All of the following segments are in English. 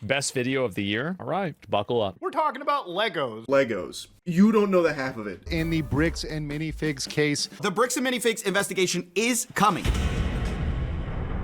Best video of the year? All right, buckle up. We're talking about Legos. Legos. You don't know the half of it. In the bricks and minifigs case, The bricks and minifigs investigation is coming.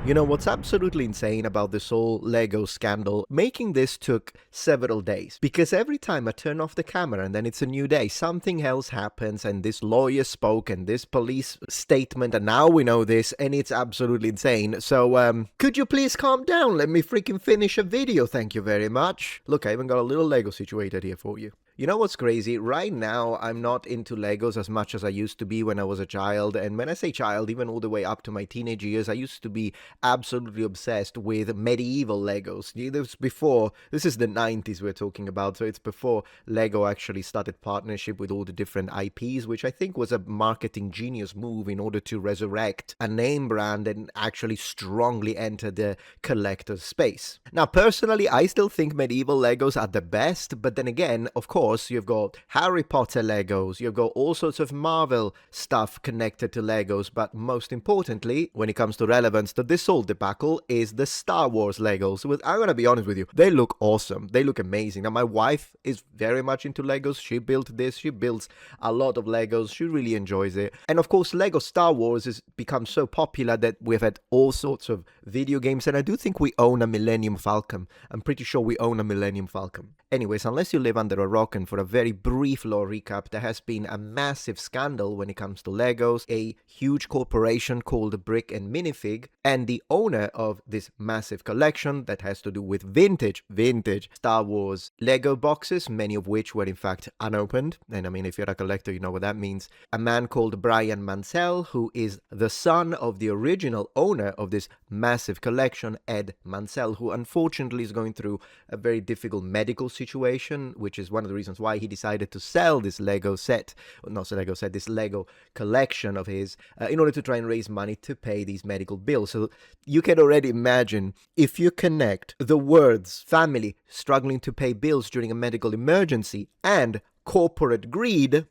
You know what's absolutely insane about this whole Lego scandal? Making this took several days, because every time I turn off the camera and then it's a new day, something else happens, and this lawyer spoke and this police statement, and now we know this, and it's absolutely insane. So, could you please calm down? Let me freaking finish a video, thank you very much. Look, I even got a little Lego situated here for you. You know what's crazy? Right now, I'm not into Legos as much as I used to be when I was a child. And when I say child, even all the way up to my teenage years, I used to be absolutely obsessed with medieval Legos. This is the 90s we're talking about, so it's before Lego actually started partnership with all the different IPs, which I think was a marketing genius move in order to resurrect a name brand and actually strongly enter the collector's space. Now, personally, I still think medieval Legos are the best, but then again, of course, you've got Harry Potter Legos, you've got all sorts of Marvel stuff connected to Legos, but most importantly, when it comes to relevance to this whole debacle, is the Star Wars Legos. I'm gonna be honest with you, they look awesome, they look amazing. Now, my wife is very much into Legos, she built this, she builds a lot of Legos, she really enjoys it. And of course, Lego Star Wars has become so popular that we've had all sorts of video games, and I do think we own a Millennium Falcon. I'm pretty sure we own a Millennium Falcon. Anyways, unless you live under a rock, and for a very brief law recap, there has been a massive scandal when it comes to Legos. A huge corporation called Brick and Minifig, and the owner of this massive collection that has to do with vintage Star Wars Lego boxes, many of which were in fact unopened. And I mean, if you're a collector, you know what that means. A man called Brian Mansell, who is the son of the original owner of this massive collection, Ed Mansell, who unfortunately is going through a very difficult medical situation, which is one of the reasons why he decided to sell this this Lego collection of his in order to try and raise money to pay these medical bills. So you can already imagine, if you connect the words family struggling to pay bills during a medical emergency and corporate greed,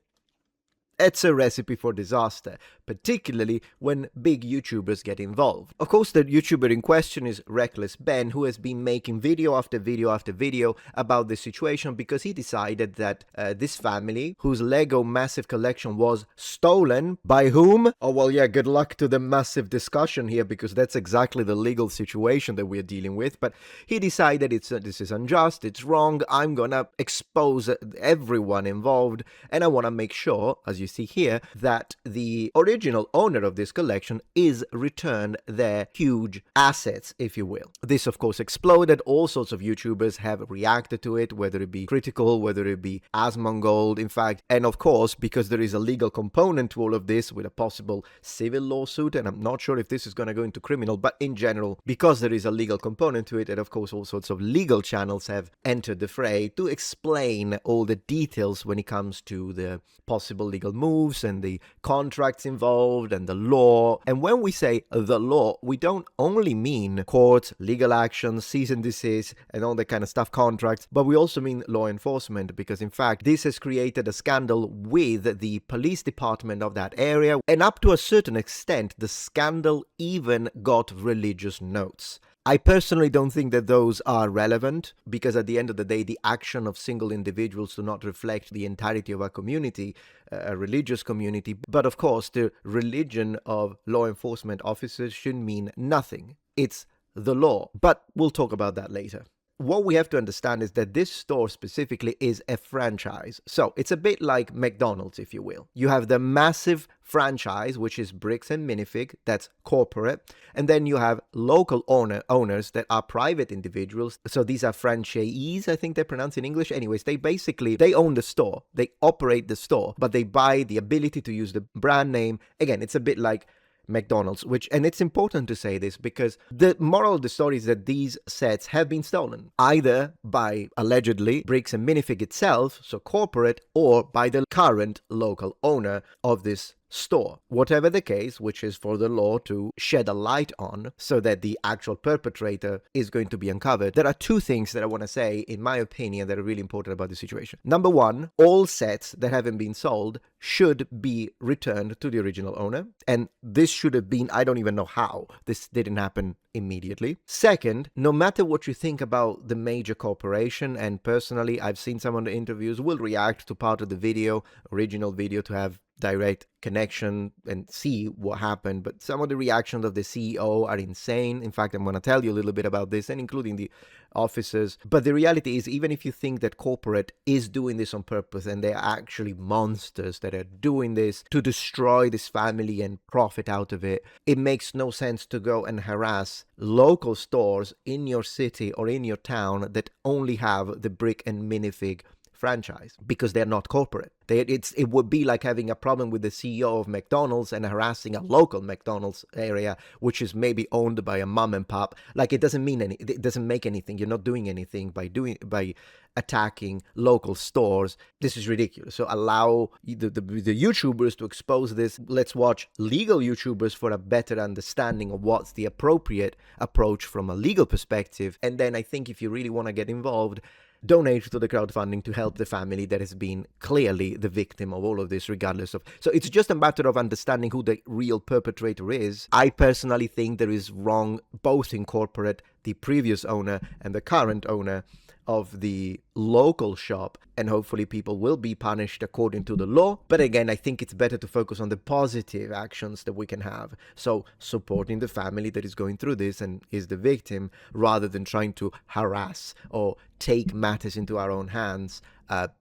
it's a recipe for disaster, particularly when big YouTubers get involved. Of course, the YouTuber in question is Reckless Ben, who has been making video after video after video about this situation because he decided that this family, whose Lego massive collection was stolen, by whom? Oh, well, yeah, good luck to the massive discussion here, because that's exactly the legal situation that we're dealing with. But he decided this is unjust, it's wrong, I'm gonna expose everyone involved, and I want to make sure, as you see here, that the original owner of this collection is returned their huge assets, if you will. This, of course, exploded. All sorts of YouTubers have reacted to it, whether it be critical, whether it be Asmongold, in fact. And of course, because there is a legal component to all of this with a possible civil lawsuit, and I'm not sure if this is going to go into criminal, but in general, because there is a legal component to it, and of course all sorts of legal channels have entered the fray to explain all the details when it comes to the possible legal moves and the contracts involved and the law. And when we say the law, we don't only mean courts, legal actions, cease and desist, and all that kind of stuff, contracts, but we also mean law enforcement, because in fact this has created a scandal with the police department of that area, and up to a certain extent the scandal even got religious notes. I personally don't think that those are relevant, because at the end of the day, the action of single individuals do not reflect the entirety of a community, a religious community. But of course, the religion of law enforcement officers should mean nothing. It's the law. But we'll talk about that later. What we have to understand is that this store specifically is a franchise. So it's a bit like McDonald's, if you will. You have the massive franchise, which is Bricks and Minifig, that's corporate. And then you have local owners that are private individuals. So these are franchisees, I think they're pronounced in English. Anyways, they own the store. They operate the store, but they buy the ability to use the brand name. Again, it's a bit like McDonald's, and it's important to say this because the moral of the story is that these sets have been stolen, either by, allegedly, Bricks and Minifig itself, so corporate, or by the current local owner of this store. Whatever the case, which is for the law to shed a light on so that the actual perpetrator is going to be uncovered, there are two things that I want to say, in my opinion, that are really important about the situation. Number one, all sets that haven't been sold should be returned to the original owner. And this should have been, I don't even know how, this didn't happen immediately. Second, no matter what you think about the major corporation, and personally, I've seen some of the interviews, will react to part of the video, original video, to have direct connection and see what happened. But some of the reactions of the CEO are insane. In fact, I'm going to tell you a little bit about this, and including the officers. But the reality is, even if you think that corporate is doing this on purpose and they're actually monsters that are doing this to destroy this family and profit out of it, it makes no sense to go and harass local stores in your city or in your town that only have the brick and minifig franchise, because they're not corporate. It would be like having a problem with the CEO of McDonald's and harassing a local McDonald's area, which is maybe owned by a mom and pop. Like, it doesn't make anything. You're not doing anything by attacking local stores. This is ridiculous. So allow the YouTubers to expose this. Let's watch legal YouTubers for a better understanding of what's the appropriate approach from a legal perspective. And then I think if you really want to get involved, donate to the crowdfunding to help the family that has been clearly the victim of all of this, regardless of... So it's just a matter of understanding who the real perpetrator is. I personally think there is wrong both in corporate, the previous owner and the current owner of the local shop, and hopefully people will be punished according to the law. But again, I think it's better to focus on the positive actions that we can have. So supporting the family that is going through this and is the victim, rather than trying to harass or take matters into our own hands,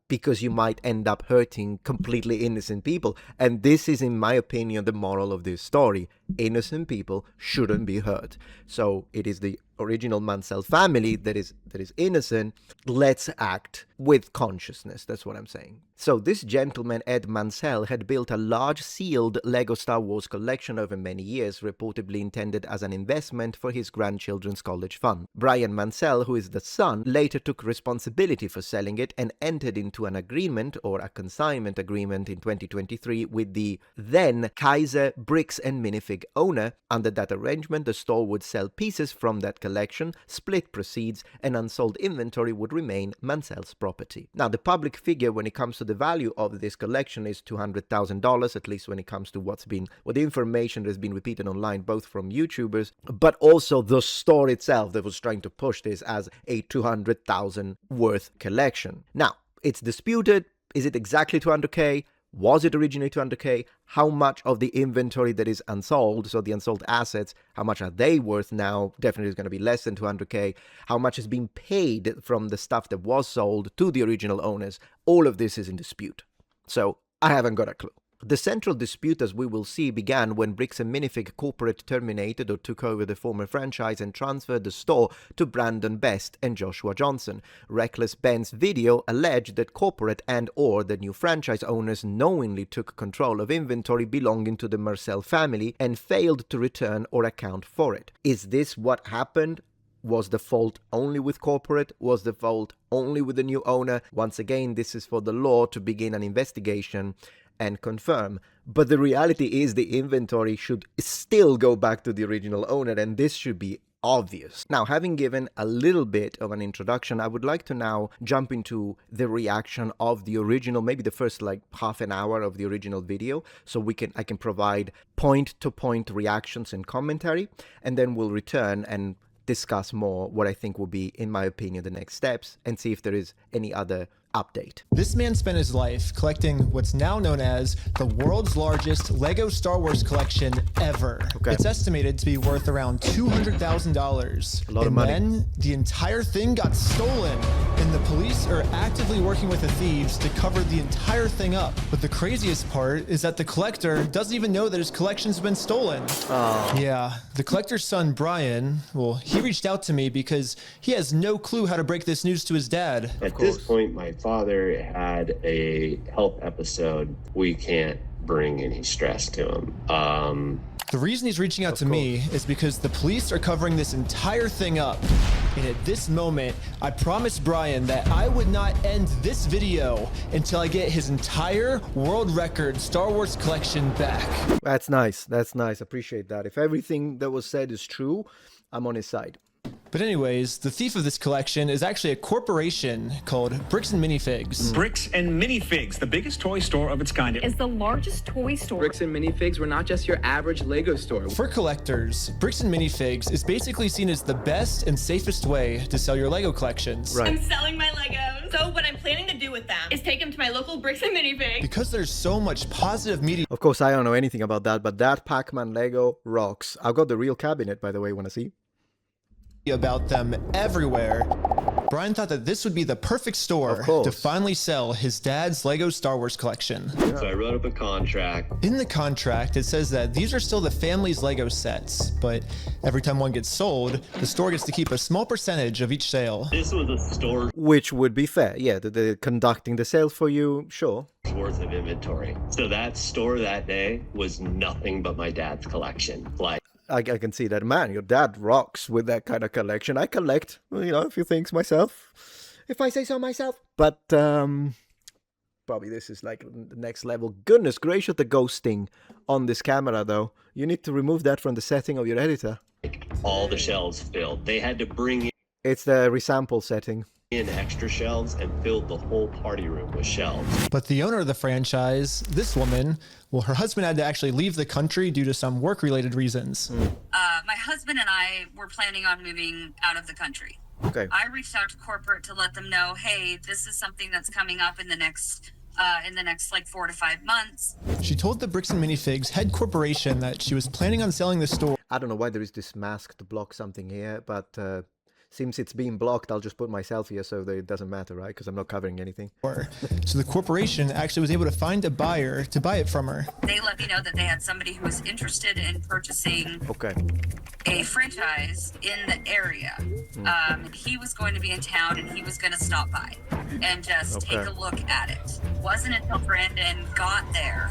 because you might end up hurting completely innocent people. And this is, in my opinion, the moral of this story. Innocent people shouldn't be hurt. So it is the original Mansell family that is innocent. Let's act with consciousness. That's what I'm saying. So this gentleman, Ed Mansell, had built a large sealed Lego Star Wars collection over many years, reportedly intended as an investment for his grandchildren's college fund. Brian Mansell, who is the son, later took responsibility for selling it and entered into an agreement, or a consignment agreement, in 2023 with the then Kaiser Bricks and Minifig owner. Under that arrangement, the store would sell pieces from that collection, split proceeds, and unsold inventory would remain Mansell's property. Now, the public figure when it comes to the value of this collection is $200,000, at least when it comes to what the information that has been repeated online, both from YouTubers, but also the store itself that was trying to push this as a $200,000 worth collection. Now, it's disputed. Is it exactly 200K? Was it originally 200K? How much of the inventory that is unsold, so the unsold assets, how much are they worth now? Definitely is going to be less than 200K. How much is being paid from the stuff that was sold to the original owners? All of this is in dispute. So I haven't got a clue. The central dispute, as we will see, began when Bricks and Minifig Corporate terminated or took over the former franchise and transferred the store to Brandon Best and Joshua Johnson. Reckless Ben's video alleged that corporate and/or the new franchise owners knowingly took control of inventory belonging to the Mansell family and failed to return or account for it. Is this what happened? Was the fault only with corporate? Was the fault only with the new owner? Once again, this is for the law to begin an investigation and confirm. But the reality is the inventory should still go back to the original owner, and this should be obvious. Now, having given a little bit of an introduction, I would like to now jump into the reaction of the original, maybe the first like half an hour of the original video, so I can provide point-to-point reactions and commentary, and then we'll return and discuss more what I think will be, in my opinion, the next steps, and see if there is any other update. This man spent his life collecting what's now known as the world's largest Lego Star Wars collection ever. Okay. It's estimated to be worth around $200,000. A lot of money. And then the entire thing got stolen, and the police are actively working with the thieves to cover the entire thing up. But the craziest part is that the collector doesn't even know that his collection's been stolen. Oh. Yeah, the collector's son, Brian, well, he reached out to me because he has no clue how to break this news to his dad. At this point, my father had a health episode. We can't bring any stress to him. The reason he's reaching out to me is because the police are covering this entire thing up. And at this moment, I promised Brian that I would not end this video until I get his entire world record Star Wars collection back. That's nice. That's nice. Appreciate that. If everything that was said is true, I'm on his side. But anyways, the thief of this collection is actually a corporation called Bricks and Minifigs. Bricks and Minifigs, the biggest toy store of its kind. Is the largest toy store. Bricks and Minifigs were not just your average Lego store. For collectors, Bricks and Minifigs is basically seen as the best and safest way to sell your Lego collections. Right. I'm selling my Legos. So what I'm planning to do with them is take them to my local Bricks and Minifigs. Because there's so much positive media Of course, I don't know anything about that, but that Pac-Man Lego rocks. I've got the real cabinet, by the way, wanna see? about them everywhere, Brian thought that this would be the perfect store to finally sell his dad's Lego Star Wars collection. So I wrote up a contract. In the contract, it says that these are still the family's Lego sets, but every time one gets sold, the store gets to keep a small percentage of each sale. This was a store Which would be fair. Yeah, they're conducting the sale for you, sure. worth of inventory. So that store that day was nothing but my dad's collection. Like, I can see that. Man, your dad rocks with that kind of collection. I collect, you know, a few things myself, if I say so myself. But probably this is like the next level. Goodness gracious, the ghosting on this camera, though. You need to remove that from the setting of your editor. all the shelves filled. They had to bring It's the resample setting. in extra shelves and filled the whole party room with shelves. But the owner of the franchise, this woman, well, her husband had to actually leave the country due to some work-related reasons. My husband and I were planning on moving out of the country. Okay. I reached out to corporate to let them know, hey, this is something that's coming up in the next like 4 to 5 months. She told the Bricks and Minifigs head corporation that she was planning on selling the store. I don't know why there is this mask to block something here, but since it's being blocked, I'll just put myself here so that it doesn't matter, right? Because I'm not covering anything. So the corporation actually was able to find a buyer to buy it from her. They let me know that they had somebody who was interested in purchasing Okay. a franchise in the area. He was going to be in town and he was going to stop by and just take a look at it. It wasn't until Brandon got there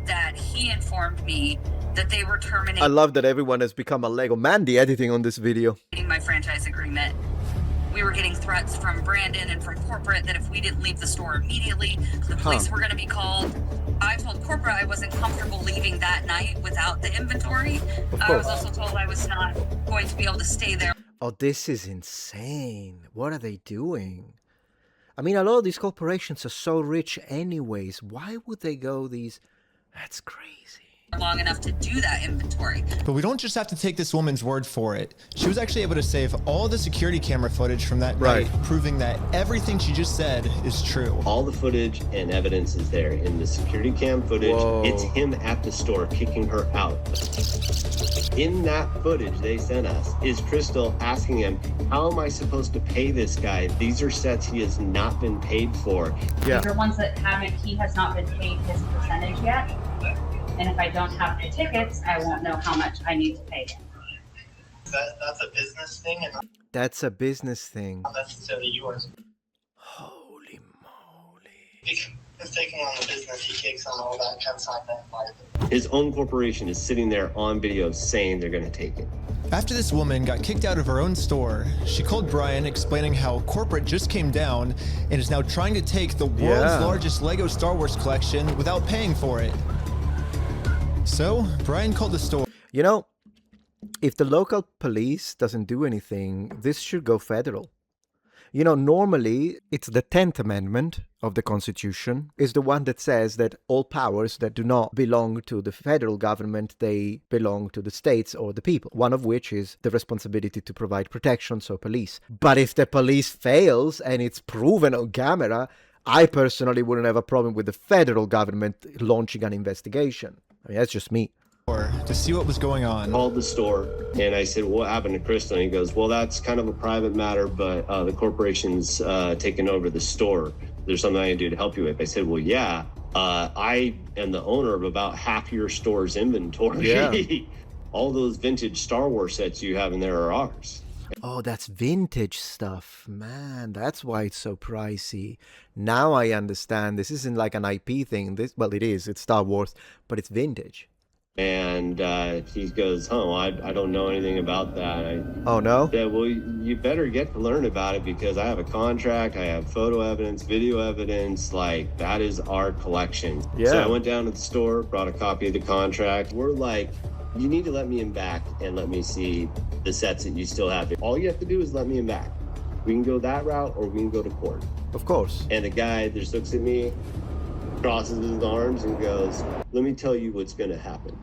that he informed me that they were I terminating love that everyone has become a Lego man. The editing on this video. my franchise agreement. We were getting threats from Brandon and from corporate that if we didn't leave the store immediately, the police were going to be called. I told corporate I wasn't comfortable leaving that night without the inventory. I was also told I was not going to be able to stay there. Oh, this is insane. What are they doing? I mean, a lot of these corporations are so rich anyways. Why would they go these... That's crazy. Long enough to do that inventory. But we don't just have to take this woman's word for it. She was actually able to save all the security camera footage from that night, proving that everything she just said is true. All the footage and evidence is there in the security cam footage. It's him at the store kicking her out. In that footage they sent us is Crystal asking him, how am I supposed to pay this guy? These are sets he has not been paid for. Yeah. These are ones that he has not been paid his percentage yet. And if I don't have the tickets, I won't know how much I need to pay him. That's a business thing, and That's a business thing. not necessarily yours. Holy moly. He's taking on the business, he takes on all that consignment liability. His own corporation is sitting there on video saying they're going to take it. After this woman got kicked out of her own store, she called Brian explaining how corporate just came down and is now trying to take the world's largest Lego Star Wars collection without paying for it. So, Brian called the store. You know, if the local police doesn't do anything, this should go federal. You know, normally, it's the 10th Amendment of the Constitution is the one that says that all powers that do not belong to the federal government, they belong to the states or the people, one of which is the responsibility to provide protection, so police. But if the police fails and it's proven on camera, I personally wouldn't have a problem with the federal government launching an investigation. I mean, that's just me. To see what was going on. Called the store and I said, what happened to Crystal? And he goes, well, that's kind of a private matter, but the corporation's taken over the store. There's something I can do to help you with. I said, well, yeah, I am the owner of about half your store's inventory. Yeah. All those vintage Star Wars sets you have in there are ours. Oh, that's vintage stuff. Man, that's why it's so pricey. Now I understand. This isn't like an IP thing. Well, it is. It's Star Wars, but it's vintage. And he goes, oh, I don't know anything about that. Oh, no? Yeah, well, you better get to learn about it because I have a contract, I have photo evidence, video evidence, like that is our collection. Yeah. So I went down to the store, brought a copy of the contract. We're like You need to let me in back and let me see the sets that you still have. All you have to do is let me in back. We can go that route or we can go to court. Of course. And the guy just looks at me, crosses his arms and goes, let me tell you what's going to happen.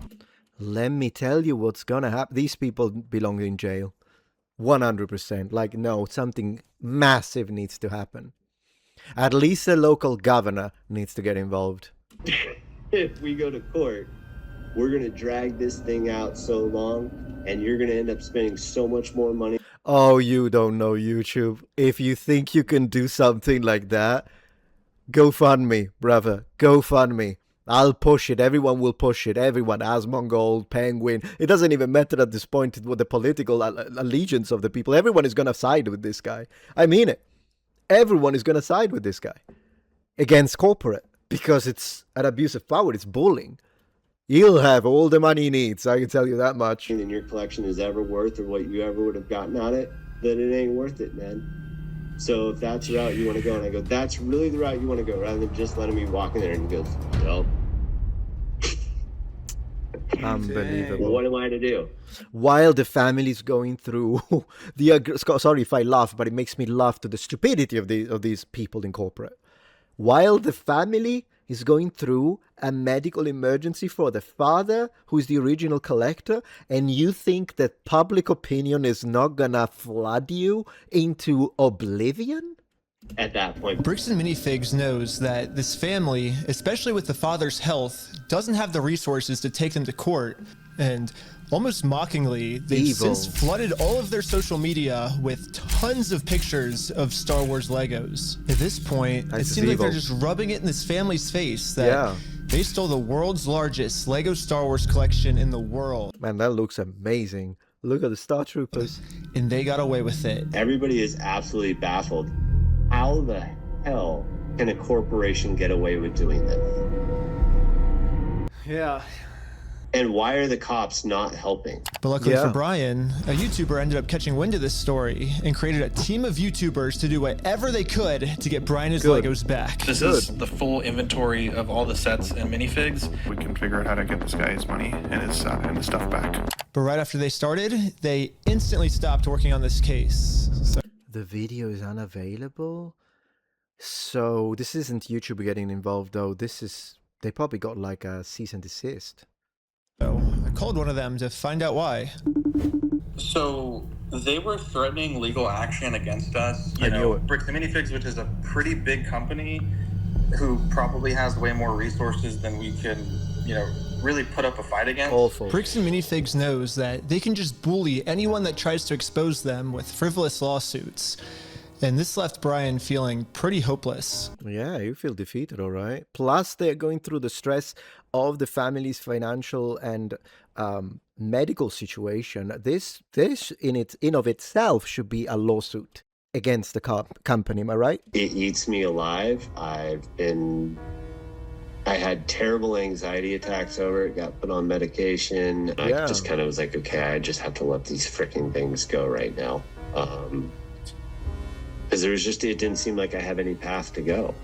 Let me tell you what's gonna happen. These people belong in jail. 100%. Like, no, something massive needs to happen. At least the local governor needs to get involved. If we go to court, we're going to drag this thing out so long, and you're going to end up spending so much more money. Oh, you don't know YouTube. If you think you can do something like that, go fund me, brother. Go fund me. I'll push it. Everyone will push it. Everyone, Asmongold, Penguin. It doesn't even matter at this point what the political allegiance of the people. Everyone is going to side with this guy. I mean it. Everyone is going to side with this guy against corporate because it's an abuse of power. It's bullying. He'll have all the money he needs. I can tell you that much. And your collection is ever worth or what you ever would have gotten on it, then it ain't worth it, man. So if that's the route you want to go, and I go, that's really the route you want to go, rather than just letting me walk in there, and he goes, well, unbelievable. What am I to do? While the family is going through sorry if I laugh, but it makes me laugh to the stupidity of these people in corporate. While the family is going through a medical emergency for the father, who is the original collector, and you think that public opinion is not gonna flood you into oblivion? At that point, Bricks and Minifigs knows that this family, especially with the father's health, doesn't have the resources to take them to court, and almost mockingly, they've since flooded all of their social media with tons of pictures of Star Wars Legos. At this point, it seems like they're just rubbing it in this family's face that they stole the world's largest Lego Star Wars collection in the world. Man, that looks amazing. Look at the Star Troopers. And they got away with it. Everybody is absolutely baffled. How the hell can a corporation get away with doing that? Yeah. And why are the cops not helping? But luckily for Brian, a YouTuber ended up catching wind of this story and created a team of YouTubers to do whatever they could to get Brian his Legos back. This is the full inventory of all the sets and minifigs. We can figure out how to get this guy his money and his stuff back. But right after they started, they instantly stopped working on this case. So the video is unavailable? So this isn't YouTube getting involved though. This is, they probably got like a cease and desist. So I called one of them to find out why. So they were threatening legal action against us. I knew it. Bricks and Minifigs, which is a pretty big company who probably has way more resources than we can, really put up a fight against. Awful. Bricks and Minifigs knows that they can just bully anyone that tries to expose them with frivolous lawsuits. And this left Brian feeling pretty hopeless. Yeah, you feel defeated, all right. Plus, they're going through the stress of the family's financial and medical situation. This in of itself should be a lawsuit against the company, am I right? It eats me alive. I had terrible anxiety attacks over it, got put on medication. I just kind of was like, okay, I just have to let these freaking things go right now. Because it didn't seem like I have any path to go,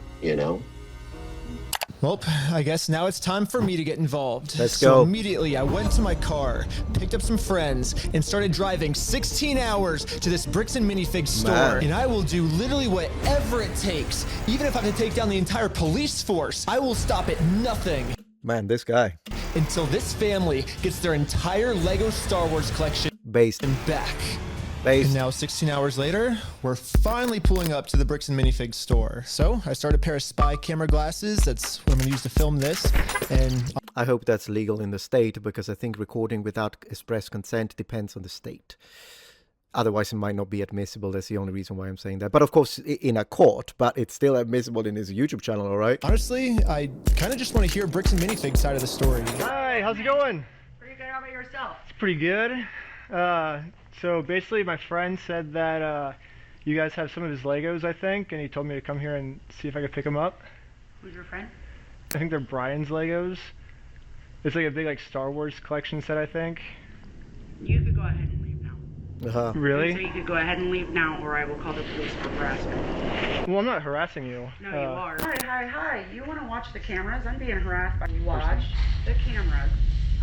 Well, I guess now it's time for me to get involved. Let's go. go. Immediately, I went to my car, picked up some friends, and started driving 16 hours to this Bricks and Minifigs store. And I will do literally whatever it takes. Even if I have to take down the entire police force, I will stop at nothing. Man, this guy. Until this family gets their entire Lego Star Wars collection based and back. And now 16 hours later, we're finally pulling up to the Bricks and Minifigs store. So I started a pair of spy camera glasses. That's what I'm gonna use to film this. And I hope that's legal in the state, because I think recording without express consent depends on the state. Otherwise, it might not be admissible. That's the only reason why I'm saying that. But of course, in a court, but it's still admissible in his YouTube channel, all right? Honestly, I kind of just want to hear Bricks and Minifigs side of the story. Hi, how's it going? Pretty good. How about yourself? It's pretty good. So basically, my friend said that you guys have some of his Legos, I think, and he told me to come here and see if I could pick them up. Who's your friend? I think they're Brian's Legos. It's like a big Star Wars collection set, I think. You could go ahead and leave now. Really? So you could go ahead and leave now, or I will call the police for harassment. Well, I'm not harassing you. No, you are. Hi. You want to watch the cameras? I'm being harassed by you. Watch the cameras.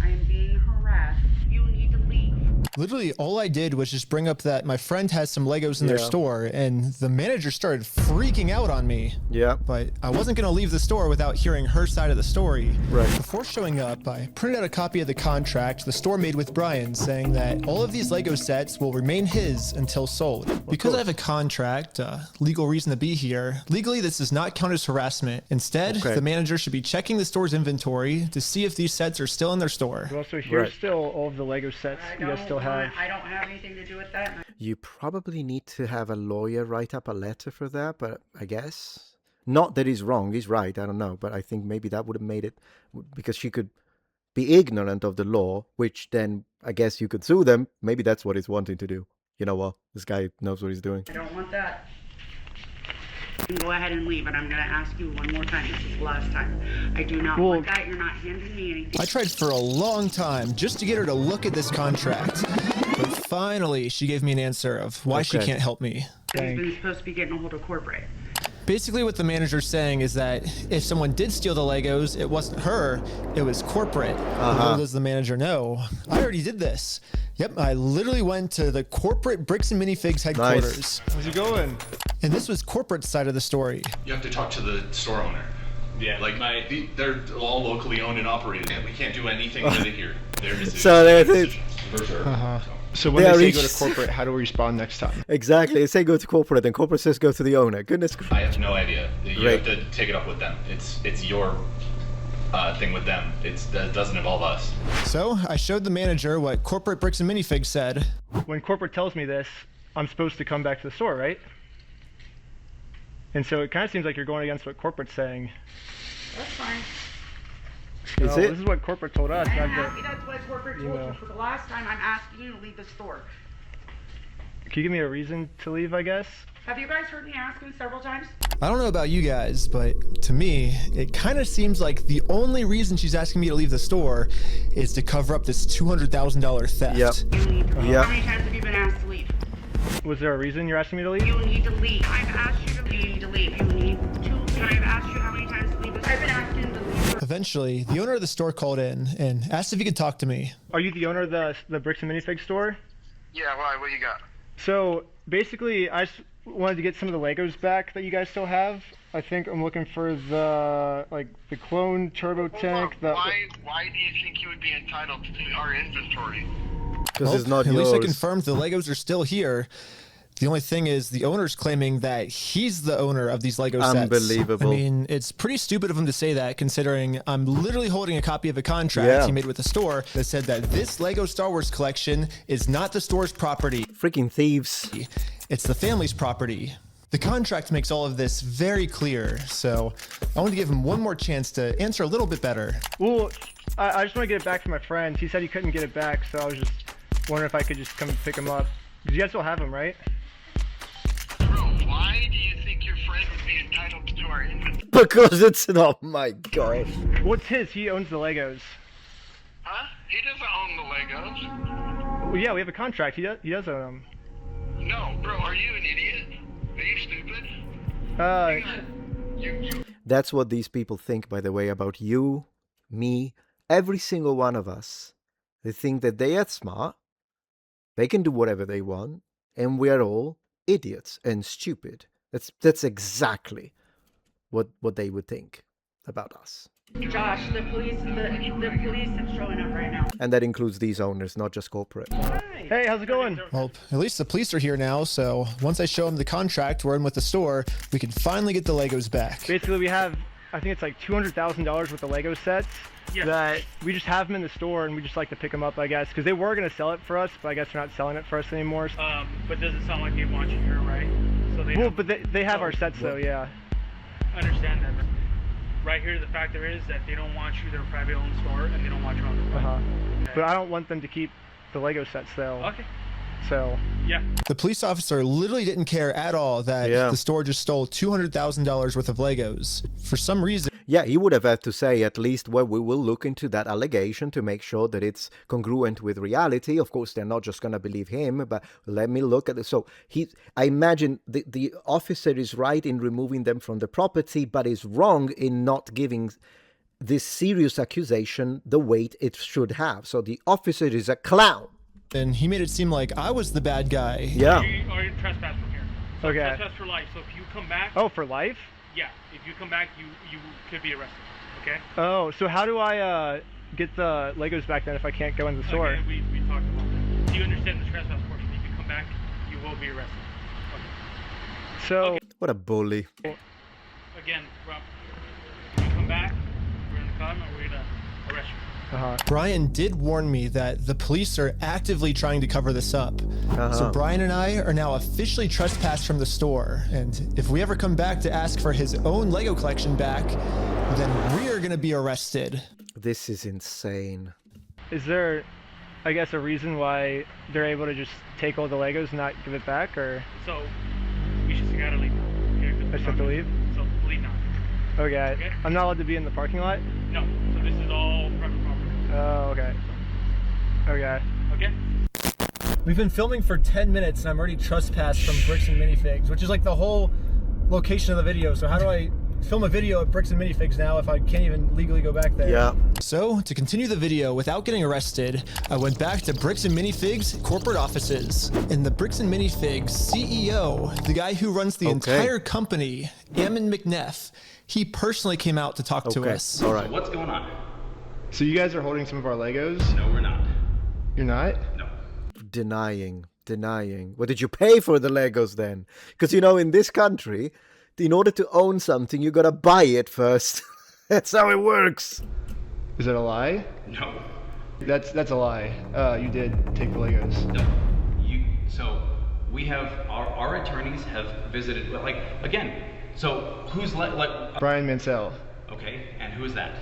I am being harassed. You need to leave. Literally, all I did was just bring up that my friend has some Legos in their store, and the manager started freaking out on me. Yeah. But I wasn't going to leave the store without hearing her side of the story. Right. Before showing up, I printed out a copy of the contract the store made with Brian, saying that all of these Lego sets will remain his until sold. Because I have a contract, legal reason to be here, legally this does not count as harassment. Instead, the manager should be checking the store's inventory to see if these sets are still in their store. Well, so here's still all of the Lego sets you guys still have. I don't have anything to do with that. You probably need to have a lawyer write up a letter for that, but I guess. Not that he's wrong, he's right, I don't know, but I think maybe that would have made it, because she could be ignorant of the law, which then I guess you could sue them. Maybe that's what he's wanting to do. You know what? This guy knows what he's doing. I don't want that. You can go ahead and leave, and I'm going to ask you one more time. This is the last time. I do not want that. You're not handing me anything. I tried for a long time just to get her to look at this contract. But finally, she gave me an answer of why she can't help me. He's been supposed to be getting a hold of corporate. Basically, what the manager's saying is that if someone did steal the Legos, it wasn't her, it was corporate. Little does the manager know, I already did this. Yep, I literally went to the corporate Bricks and Minifigs headquarters. Nice. How's it going? And this was corporate side of the story. You have to talk to the store owner. Yeah, like they're all locally owned and operated. We can't do anything with it here. They're decisions. So there's it. For sure. So when they say go to corporate, how do we respond next time? Exactly. They say go to corporate, and corporate says go to the owner. Goodness gracious. I have no idea. You have to take it up with them. It's your thing with them. That doesn't involve us. So I showed the manager what corporate Bricks and Minifigs said. When corporate tells me this, I'm supposed to come back to the store, right? And so it kind of seems like you're going against what corporate's saying. That's fine. Is it? This is what corporate told us. I'm happy that's what corporate told you. For the last time, I'm asking you to leave the store. Can you give me a reason to leave, I guess? Have you guys heard me ask him several times? I don't know about you guys, but to me, it kind of seems like the only reason she's asking me to leave the store is to cover up this $200,000 theft. Yep. How many times have you been asked to leave? Was there a reason you're asking me to leave? You need to leave. I've asked you to leave. You need to leave. You need to. And I've asked you how many times to leave. I've been asking to leave. Eventually, the owner of the store called in and asked if he could talk to me. Are you the owner of the Bricks and Minifigs store? Yeah, why? What you got? So basically, I just wanted to get some of the Legos back that you guys still have. I think I'm looking for the clone turbo tank. Why do you think you would be entitled to our inventory? Because it's not At yours. least I confirmed the Legos are still here. The only thing is the owner's claiming that he's the owner of these Lego sets. Unbelievable. I mean, it's pretty stupid of him to say that, considering I'm literally holding a copy of a contract he made with the store that said that this Lego Star Wars collection is not the store's property. Freaking thieves. It's the family's property. The contract makes all of this very clear, so I want to give him one more chance to answer a little bit better. Well, I just want to get it back from my friend. He said he couldn't get it back, so I was just wondering if I could just come pick him up. Because you guys still have him, right? Bro, why do you think your friend would be entitled to our inventory? Because it's oh my gosh. What's his? He owns the Legos. Huh? He doesn't own the Legos. Well, yeah, we have a contract. He does own them. No, bro, are you an idiot? Are you stupid? That's what these people think, by the way, about you, me, every single one of us. They think that they are smart, they can do whatever they want, and we are all idiots and stupid. That's exactly what they would think about us. Josh, the police is showing up right now. And that includes these owners, not just corporate. Hey, how's it going? Well, at least the police are here now, so once I show them the contract we're in with the store, we can finally get the Legos back. Basically, we have, I think it's like $200,000 worth of Lego sets that we just have them in the store, and we just like to pick them up, I guess, because they were going to sell it for us, but I guess they're not selling it for us anymore. But does it sound like they want you here, right? So they have our sets, though, yeah. I understand that. Right here, the factor is that they don't want you, they're a private owned store, and they don't want you on the front. Okay. But I don't want them to keep the Lego sets, though. Okay. So. Yeah. The police officer literally didn't care at all that the store just stole $200,000 worth of Legos. For some reason. Yeah, he would have had to say at least, well, we will look into that allegation to make sure that it's congruent with reality. Of course, they're not just going to believe him, but let me look at it. So I imagine the officer is right in removing them from the property, but is wrong in not giving this serious accusation the weight it should have. So the officer is a clown. And he made it seem like I was the bad guy. Yeah. Or trespass from here. So Okay. Trespass for life. So if you come back. Oh, for life? Yeah. If you come back, you could be arrested. Okay. Oh, so how do I get the Legos back then if I can't go in the store? Okay, we talked about that. Do you understand the trespass portion? If you come back, you will be arrested. Okay. So. What a bully. Again, Rob, if you come back, we're gonna come and we're gonna arrest you. Brian did warn me that the police are actively trying to cover this up. So Brian and I are now officially trespassed from the store. And if we ever come back to ask for his own Lego collection back, then we are going to be arrested. This is insane. Is there, I guess, a reason why they're able to just take all the Legos and not give it back, or? So, we just gotta leave. I just have to leave? So, leave now. Okay. Okay. I'm not allowed to be in the parking lot? No. So this is all private property. Oh, okay. Okay. Okay. We've been filming for 10 minutes and I'm already trespassed from Bricks and Minifigs, which is like the whole location of the video. So how do I film a video at Bricks and Minifigs now if I can't even legally go back there? Yeah. So to continue the video without getting arrested, I went back to Bricks and Minifigs corporate offices. And the Bricks and Minifigs CEO, the guy who runs the entire company, Ammon McNeff, he personally came out to talk to us. All right. So what's going on? So you guys are holding some of our Legos? No, we're not. You're not? No. Denying. What did you pay for the Legos then? Because, you know, in this country, in order to own something, you gotta buy it first. That's how it works. Is that a lie? No. That's a lie. You did take the Legos. No. So we have our attorneys have visited. Like again. So who's like Brian Mansell. Okay, and who is that?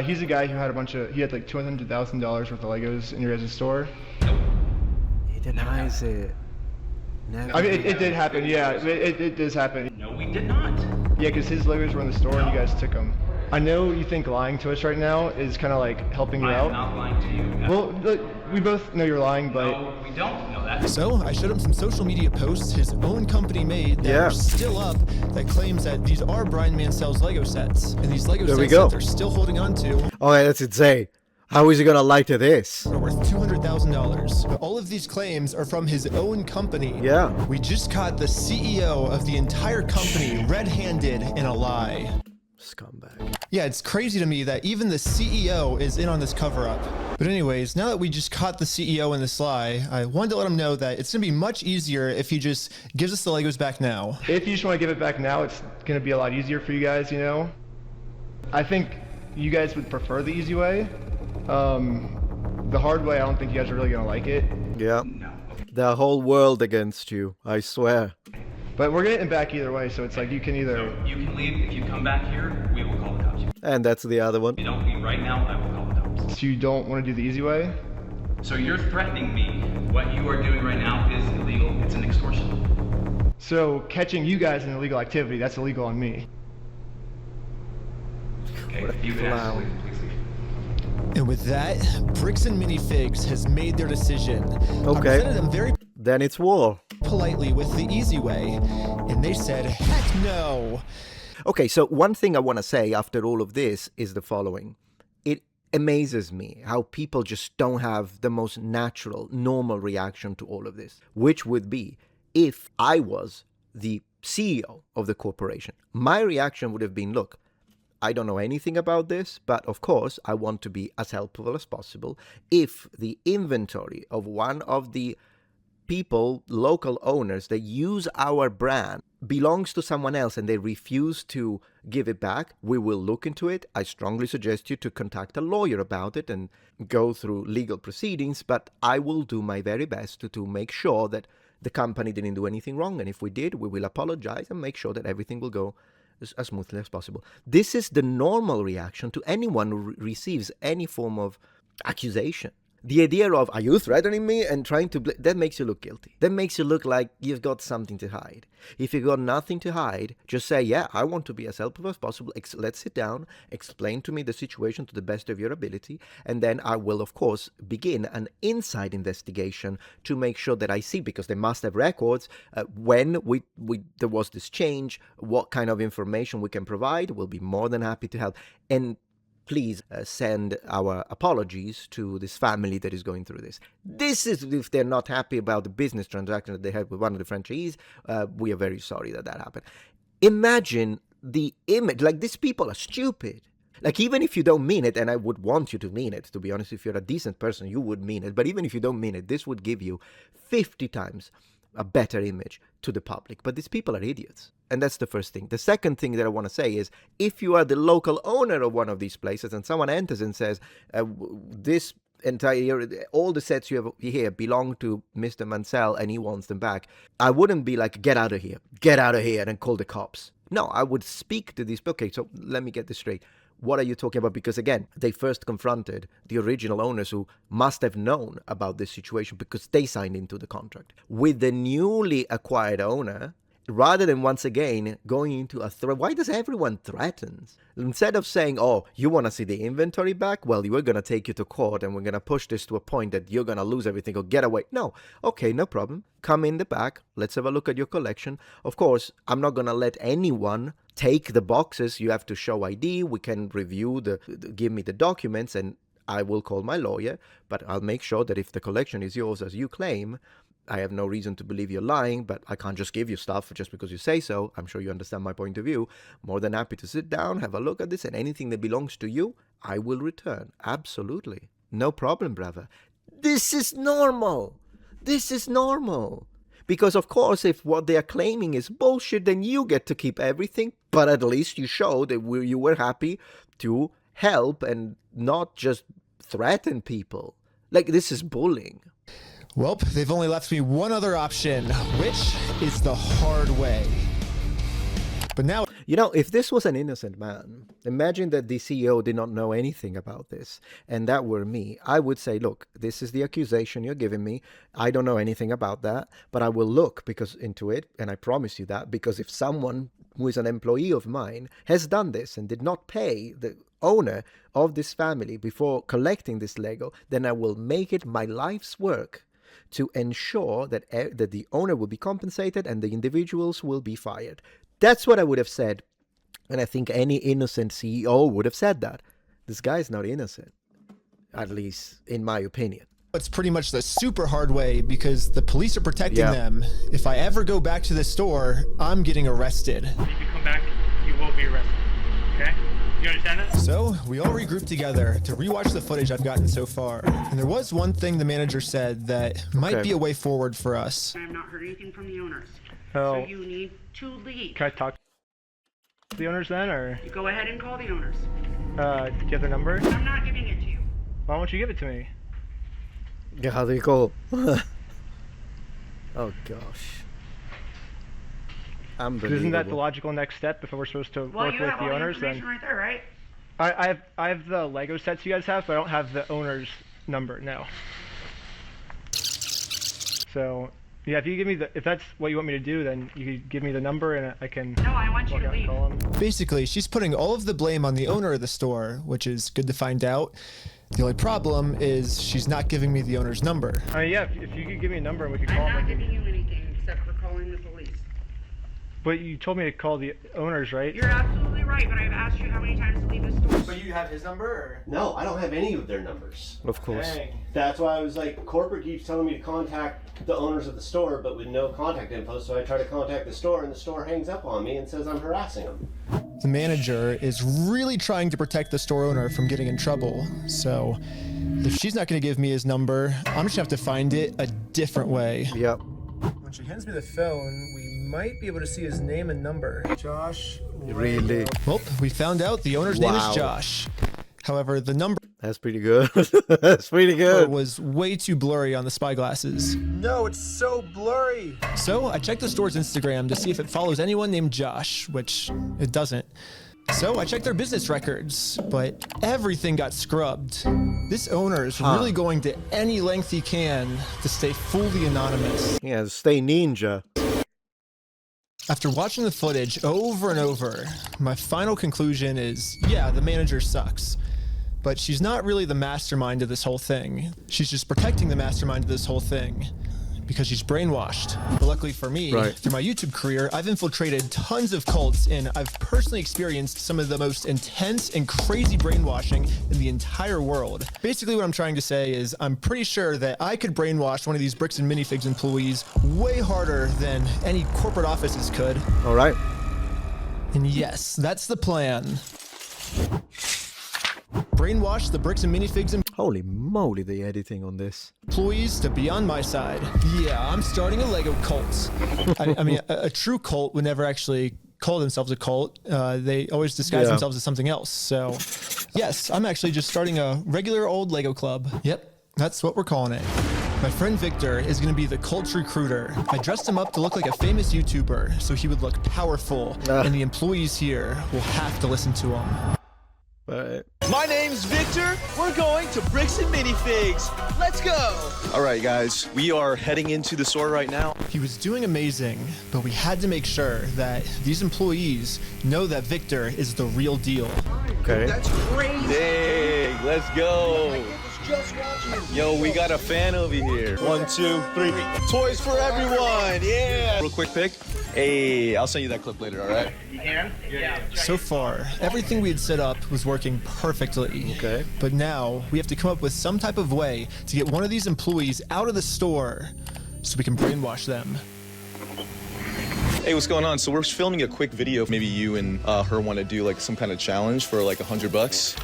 He's a guy who had he had like $200,000 worth of Legos in your guys' store. Nope. He denies it. Never. I mean, it did happen, yeah. It does happen. No, we did not. Yeah, because his Legos were in the store and you guys took them. I know you think lying to us right now is kind of like helping you out. I'm not lying to you. Well, look, we both know you're lying, but... No, we don't know that. So I showed him some social media posts his own company made that are still up that claims that these are Brian Mansell's Lego sets. And these Lego sets that they're still holding on to. Oh, that's insane. How is he gonna lie to this? Are worth $200,000. All of these claims are from his own company. Yeah. We just caught the CEO of the entire company red-handed in a lie. Scumbag. Yeah, it's crazy to me that even the CEO is in on this cover-up. But anyways, now that we just caught the CEO in this lie, I wanted to let him know that it's going to be much easier if he just gives us the Legos back now. If you just want to give it back now, it's going to be a lot easier for you guys, you know? I think you guys would prefer the easy way. The hard way, I don't think you guys are really going to like it. Yeah. No. The whole world against you, I swear. But we're getting it back either way, so it's like you can either... So you can leave. If you come back here, we will call the cops. And that's the other one. If you don't leave right now, I will call the cops. So you don't want to do the easy way? So you're threatening me. What you are doing right now is illegal. It's an extortion. So catching you guys in illegal activity, that's illegal on me. Okay, if you can ask, please leave. And with that, Bricks and Minifigs has made their decision. Okay. I presented them very Then it's war. politely with the easy way, and they said, heck no. Okay, so one thing I want to say after all of this is the following. It amazes me how people just don't have the most natural, normal reaction to all of this, which would be if I was the CEO of the corporation. My reaction would have been, look, I don't know anything about this, but of course I want to be as helpful as possible. If the inventory of one of the people, local owners that use our brand belongs to someone else and they refuse to give it back, we will look into it. I strongly suggest you to contact a lawyer about it and go through legal proceedings, but I will do my very best to make sure that the company didn't do anything wrong, and if we did, we will apologize and make sure that everything will go as smoothly as possible. This is the normal reaction to anyone who receives any form of accusation. The idea of, are you threatening me and trying to, that makes you look guilty. That makes you look like you've got something to hide. If you've got nothing to hide, just say, yeah, I want to be as helpful as possible. Let's sit down, explain to me the situation to the best of your ability, and then I will, of course, begin an inside investigation to make sure that I see, because they must have records, when there was this change, what kind of information we can provide. We'll be more than happy to help. And please send our apologies to this family that is going through this. This is if they're not happy about the business transaction that they had with one of the franchisees. We are very sorry that happened. Imagine the image. Like, these people are stupid. Like, even if you don't mean it, and I would want you to mean it, to be honest, if you're a decent person, you would mean it. But even if you don't mean it, this would give you 50 times a better image to the public. But these people are idiots. And that's the first thing. The second thing that I want to say is, if you are the local owner of one of these places and someone enters and says, this entire, all the sets you have here belong to Mr. Mansell and he wants them back, I wouldn't be like, get out of here, and call the cops. No, I would speak to these. Okay, so let me get this straight. What are you talking about? Because again, they first confronted the original owners who must have known about this situation because they signed into the contract. With the newly acquired owner, rather than once again going into a threat, why does everyone threaten? Instead of saying, oh, you want to see the inventory back? Well, we're going to take you to court and we're going to push this to a point that you're going to lose everything or get away. No. Okay, no problem. Come in the back. Let's have a look at your collection. Of course, I'm not going to let anyone take the boxes. You have to show ID. We can review give me the documents and I will call my lawyer, but I'll make sure that if the collection is yours as you claim, I have no reason to believe you're lying, but I can't just give you stuff just because you say so. I'm sure you understand my point of view. More than happy to sit down, have a look at this, and anything that belongs to you, I will return. Absolutely. No problem, brother. This is normal. This is normal. Because, of course, if what they are claiming is bullshit, then you get to keep everything, but at least you show that you were happy to help and not just threaten people. Like, this is bullying. Well, they've only left me one other option, which is the hard way. But now, you know, if this was an innocent man, imagine that the CEO did not know anything about this, and that were me. I would say, look, this is the accusation you're giving me. I don't know anything about that, but I will look into it, and I promise you that, because if someone who is an employee of mine has done this and did not pay the owner of this family before collecting this Lego, then I will make it my life's work to ensure that the owner will be compensated and the individuals will be fired. That's what I would have said. And I think any innocent CEO would have said that. This guy's not innocent, at least in my opinion. It's pretty much the super hard way because the police are protecting them. If I ever go back to the store, I'm getting arrested. If you come back, you will be arrested. Okay? You understand that? So we all regrouped together to rewatch the footage I've gotten so far. And there was one thing the manager said that might be a way forward for us. I have not heard anything from the owners. Oh. So you need to leave. Can I talk to the owners then, or? You go ahead and call the owners. Do you have their number? I'm not giving it to you. Why won't you give it to me? Yeah, how do you call? Oh gosh. Unbelievable. Isn't that the logical next step if we're supposed to work with the owners? Well, you have all the information right there, right? I have the Lego sets you guys have, but I don't have the owner's number. No. So yeah, if you give me if that's what you want me to do, then you could give me the number and I can. No, I want you to leave. Basically, she's putting all of the blame on the owner of the store, which is good to find out. The only problem is she's not giving me the owner's number. Yeah, if you could give me a number and we could call him. I'm not giving you anything except for calling the police. But you told me to call the owners, right? You're absolutely right, but I've asked you how many times to leave the store. But you have his number? Or? No, I don't have any of their numbers. Of course. Dang. That's why I was like, corporate keeps telling me to contact the owners of the store, but with no contact info, so I try to contact the store, and the store hangs up on me and says I'm harassing them. The manager is really trying to protect the store owner from getting in trouble, so if she's not going to give me his number, I'm just going to have to find it a different way. Yep. When she hands me the phone, we might be able to see his name and number. Josh. Really? Well, we found out the owner's name is Josh. However, the number... That's pretty good. That's pretty good. ...was way too blurry on the spy glasses. No, it's so blurry. So I checked the store's Instagram to see if it follows anyone named Josh, which it doesn't. So I checked their business records, but everything got scrubbed. This owner is really going to any length he can to stay fully anonymous. Yeah, stay ninja. After watching the footage over and over, my final conclusion is, yeah, the manager sucks. But she's not really the mastermind of this whole thing. She's just protecting the mastermind of this whole thing. because she's brainwashed. But luckily for me, Right. through my YouTube career, I've infiltrated tons of cults, and I've personally experienced some of the most intense and crazy brainwashing in the entire world. Basically what I'm trying to say is I'm pretty sure that I could brainwash one of these Bricks and Minifigs employees way harder than any corporate offices could. All right. And yes, that's the plan. Brainwash the Bricks and Minifigs Holy moly, the editing on this. employees to be on my side. Yeah, I'm starting a Lego cult. I mean, a true cult would never actually call themselves a cult. They always disguise themselves as something else. So, yes, I'm actually just starting a regular old Lego club. Yep, that's what we're calling it. My friend Victor is going to be the cult recruiter. I dressed him up to look like a famous YouTuber, so he would look powerful, and the employees here will have to listen to him. My name's Victor. We're going to Bricks and Minifigs. Let's go. All right, guys. We are heading into the store right now. He was doing amazing, but we had to make sure that these employees know that Victor is the real deal. Okay. That's crazy. Hey, let's go. Yo, we got a fan over here. 1, 2, 3. Toys for everyone. Yeah. Real quick pic. Hey, I'll send you that clip later, all right? You can? Yeah. So far, everything we had set up was working perfectly. Okay. But now we have to come up with some type of way to get one of these employees out of the store so we can brainwash them. Hey, what's going on? So we're filming a quick video. Maybe you and her want to do like some kind of challenge for like $100.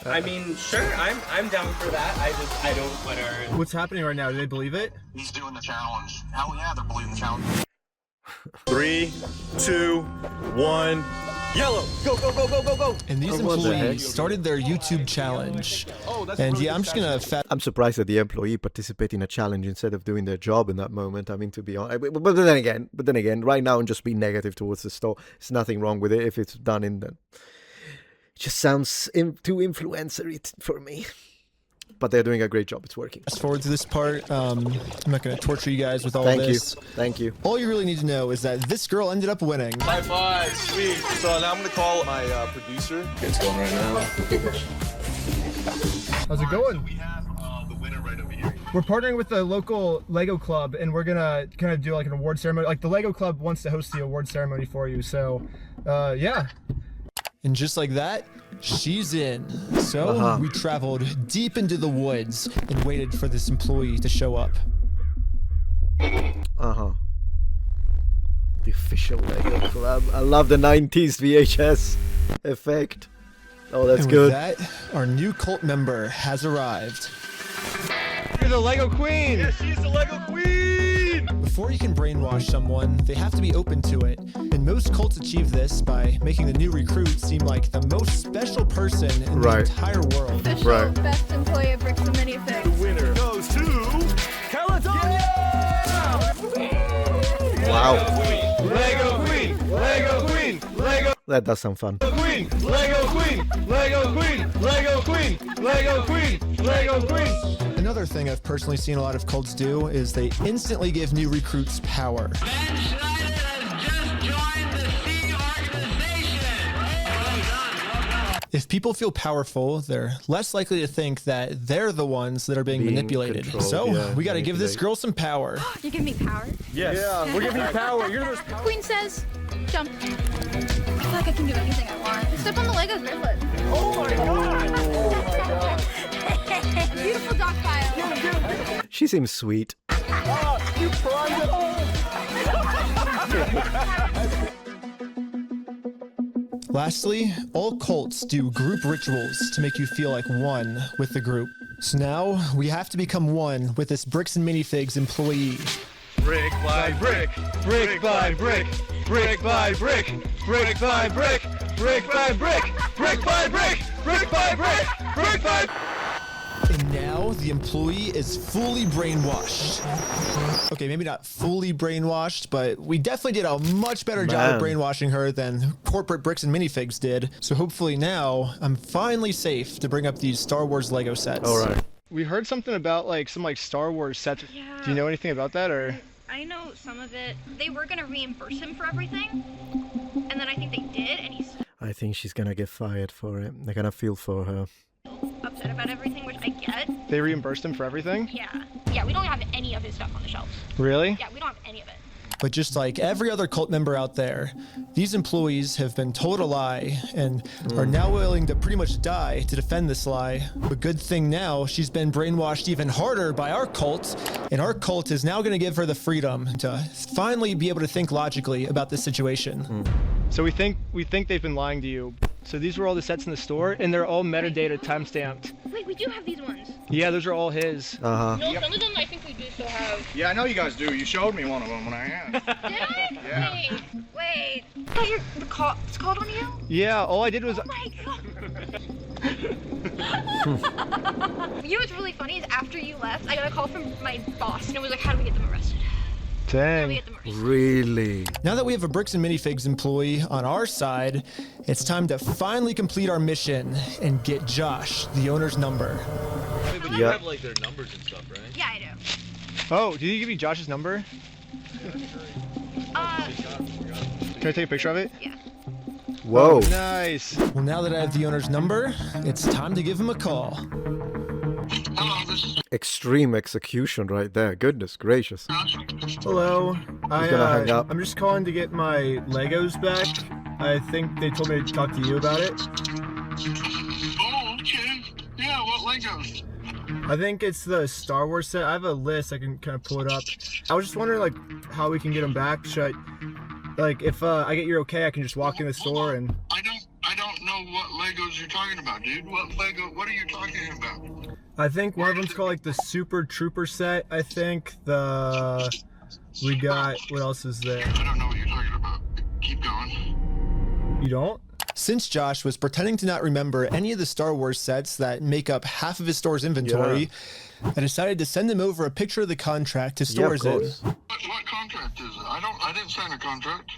I mean, sure, I'm down for that. I don't want her. What's happening right now? Do they believe it? He's doing the challenge. Hell yeah, they're believing the challenge. 3, 2, 1. Yellow! Go, go, go, go, go, go! And these employees started their YouTube challenge. And yeah, I'm just gonna I'm surprised that the employee participated in a challenge instead of doing their job in that moment. I mean, to be honest, but then again, right now I'm just being negative towards the store. There's nothing wrong with it if it's done in the. It just sounds too influencery for me. But they're doing a great job. It's working. Fast forward to this part. I'm not going to torture you guys with all Thank this. Thank you. All you really need to know is that this girl ended up winning. High five, sweet. So now I'm going to call my producer. It's going right now. How's it going? We have the winner right over here. We're partnering with the local Lego club, and we're gonna kind of do like an award ceremony. Like the Lego club wants to host the award ceremony for you. So, yeah. And just like that, she's in. So we traveled deep into the woods and waited for this employee to show up. The official Lego club. I love the 90s VHS effect. Oh, that's and good. With that, our new cult member has arrived. You're the Lego queen! Yes, she's the Lego queen! Before you can brainwash someone, they have to be open to it. And most cults achieve this by making the new recruit seem like the most special person in the entire world. Official best employee of Bricks and Minifigs. The winner goes to Caledonia! Wow. Lego queen! Lego queen! Lego That does sound fun. queen! Lego queen! Lego queen! Lego queen! Lego queen! Lego queen! Another thing I've personally seen a lot of cults do is they instantly give new recruits power. If people feel powerful, they're less likely to think that they're the ones that are being manipulated. controlled, So we got to give this girl some power. You give me power? Yes. Yeah, we're giving you power. You're the most powerful. Queen says, jump. I feel like I can do anything I want. Step on the Lego Griffin. Oh my god! Oh my god! Beautiful dog pile. She seems sweet. Oh, you primed it home! Lastly, all cults do group rituals to make you feel like one with the group. So now we have to become one with this Bricks and Minifigs employee. Brick by brick, brick by brick, brick by brick, brick by brick, brick by brick, brick by brick, brick by brick, brick by. And now the employee is fully brainwashed. Okay, maybe not fully brainwashed, but we definitely did a much better job of brainwashing her than corporate Bricks and Minifigs did. So hopefully now I'm finally safe to bring up these Star Wars Lego sets. All right. We heard something about like some like Star Wars sets. Yeah. Do you know anything about that or? I know some of it. They were gonna reimburse him for everything, and then I think they did, and he's I think she's gonna get fired for it. They're gonna feel for her. upset upset about everything, which I get. They reimbursed him for everything? Yeah, we don't have any of his stuff on the shelves. Really? Yeah, we don't have any of it. But just like every other cult member out there, these employees have been told a lie and are now willing to pretty much die to defend this lie. But good thing now, she's been brainwashed even harder by our cult, and our cult is now going to give her the freedom to finally be able to think logically about this situation. So we think they've been lying to you. So these were all the sets in the store, and they're all metadata timestamped. Wait, we do have these ones. Yeah, those are all his. No, some of them I think we do still have. Yeah, I know you guys do. You showed me one of them when I asked. Did I? Yeah. Wait. I thought the cops called on you? Yeah, all I did was... Oh my god. You know what's really funny is after you left, I got a call from my boss, and it was like, how do we get them arrested? Dang. Really? Now that we have a Bricks and Minifigs employee on our side, it's time to finally complete our mission and get Josh, the owner's number. Wait, but you have like their numbers and stuff, right? Yeah, I do. Oh, did he give you Josh's number? Can I take a picture of it? Yeah. Whoa. Oh, nice. Well, now that I have the owner's number, it's time to give him a call. Extreme execution right there. Goodness gracious. Hello. gonna hang up. I'm just calling to get my Legos back. I think they told me to talk to you about it. Oh, okay. Yeah, what Legos? I think it's the Star Wars set. I have a list. I can kind of pull it up. I was just wondering, like, how we can get them back. Should I, like, if I get your okay, I can just walk in the store and... I don't know what Legos you're talking about, dude. What are you talking about? I think one of them's called, like, the Super Trooper set. I think we got... What else is there? I don't know what you're talking about. Keep going. You don't? Since Josh was pretending to not remember any of the Star Wars sets that make up half of his store's inventory, I decided to send him over a picture of the contract his store is in. What contract is it? I didn't sign a contract.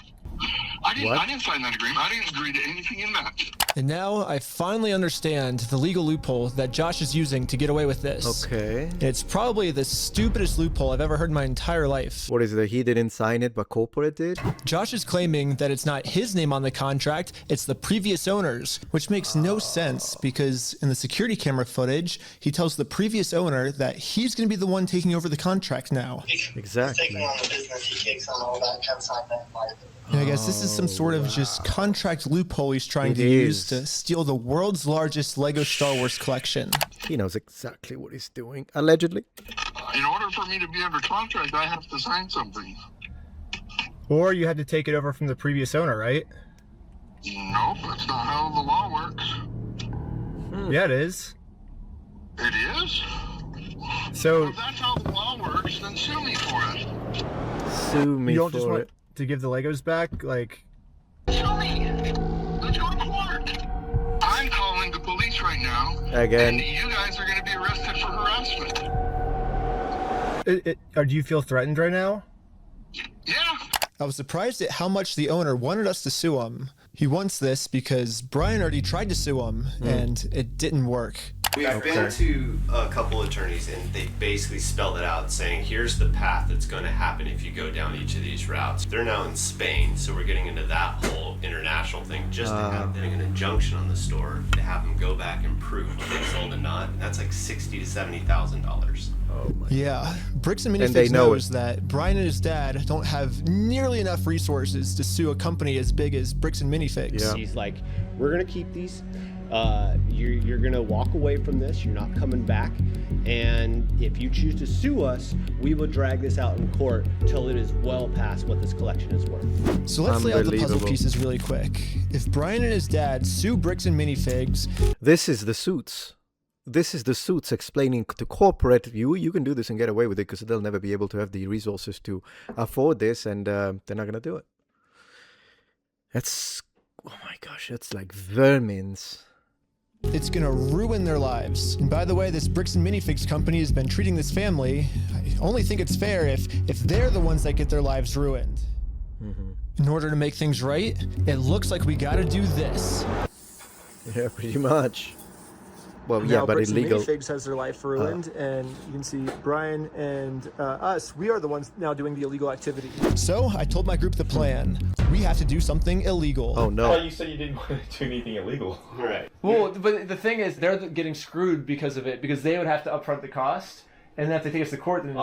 I didn't sign that agreement. I didn't agree to anything in that. And now I finally understand the legal loophole that Josh is using to get away with this. Okay. It's probably the stupidest loophole I've ever heard in my entire life. What is it? He didn't sign it, but corporate did? Josh is claiming that it's not his name on the contract, it's the previous owner's, which makes no sense because in the security camera footage, he tells the previous owner that he's going to be the one taking over the contract now. Exactly. Taking on the business, he takes on all that consignment liability. And I guess this is some sort of just contract loophole he's trying to use to steal the world's largest Lego Star Wars collection. He knows exactly what he's doing, allegedly. In order for me to be under contract, I have to sign something. Or you had to take it over from the previous owner, right? Nope, that's not how the law works. Yeah, it is. It is? So... If that's how the law works, then sue me for it. Sue me you don't just for want it. to give the Legos back? Like... Sue me! Let's go to court! I'm calling the police right now. Again. And you guys are going to be arrested for harassment. Do you feel threatened right now? Yeah. I was surprised at how much the owner wanted us to sue him. He wants this because Brian already tried to sue him, and it didn't work. We've been to a couple attorneys and they basically spelled it out saying here's the path that's going to happen if you go down each of these routes. They're now in Spain, so we're getting into that whole international thing just to have an injunction on the store to have them go back and prove if they sold a nut. That's like $60,000 to $70,000. Oh my yeah, Bricks and they Minifigs know knows that Brian and his dad don't have nearly enough resources to sue a company as big as Bricks and Minifigs. Yeah. He's like, we're gonna keep these. You're gonna walk away from this. You're not coming back. And if you choose to sue us, we will drag this out in court till it is well past what this collection is worth. So let's lay out the puzzle pieces really quick. If Brian and his dad sue Bricks and Minifigs, this is the suits. This is the suits explaining to corporate, you can do this and get away with it because they'll never be able to have the resources to afford this, and they're not going to do it. That's, oh my gosh, that's like vermins. It's going to ruin their lives. And by the way, this Bricks and Minifigs company has been treating this family. I only think it's fair if they're the ones that get their lives ruined. In order to make things right, it looks like we got to do this. Yeah, pretty much. Well, now, yeah, but Bricks and illegal. Minifigs has their life ruined, and you can see Brian and us, we are the ones now doing the illegal activity. So I told my group the plan. We have to do something illegal. Oh no. You said you didn't want to do anything illegal. Right. Well, but the thing is, they're getting screwed because of it, because they would have to upfront the cost, and then if they take us to court, then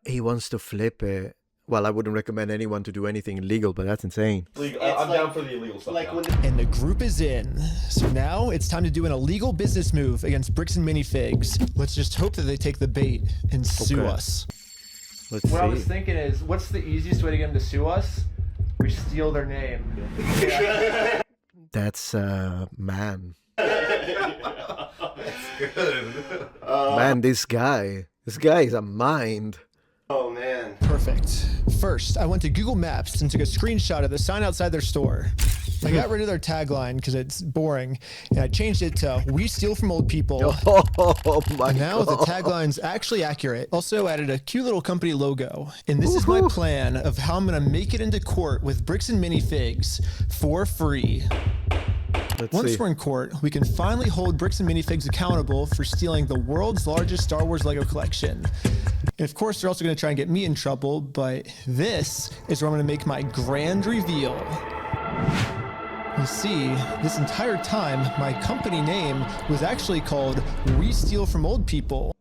He wants to flip it. Well, I wouldn't recommend anyone to do anything illegal, but that's insane. I'm down for the illegal stuff. And the group is in. So now it's time to do an illegal business move against Bricks and Minifigs. Let's just hope that they take the bait and sue us. Let's what see. I was thinking is, what's the easiest way to get them to sue us? We steal their name. That's man. That's good. Man, this guy is a mind. Oh man. Perfect. First, I went to Google Maps and took a screenshot of the sign outside their store. I got rid of their tagline because it's boring, and I changed it to "We steal from old people." Oh my Now God. the tagline's actually accurate. Also added a cute little company logo. And this is my plan of how I'm gonna make it into court with Bricks and Minifigs for free. Once we're in court, we can finally hold Bricks and Minifigs accountable for stealing the world's largest Star Wars Lego collection. And of course, they're also going to try and get me in trouble, but this is where I'm going to make my grand reveal. You see, this entire time, my company name was actually called We Steal From Old People.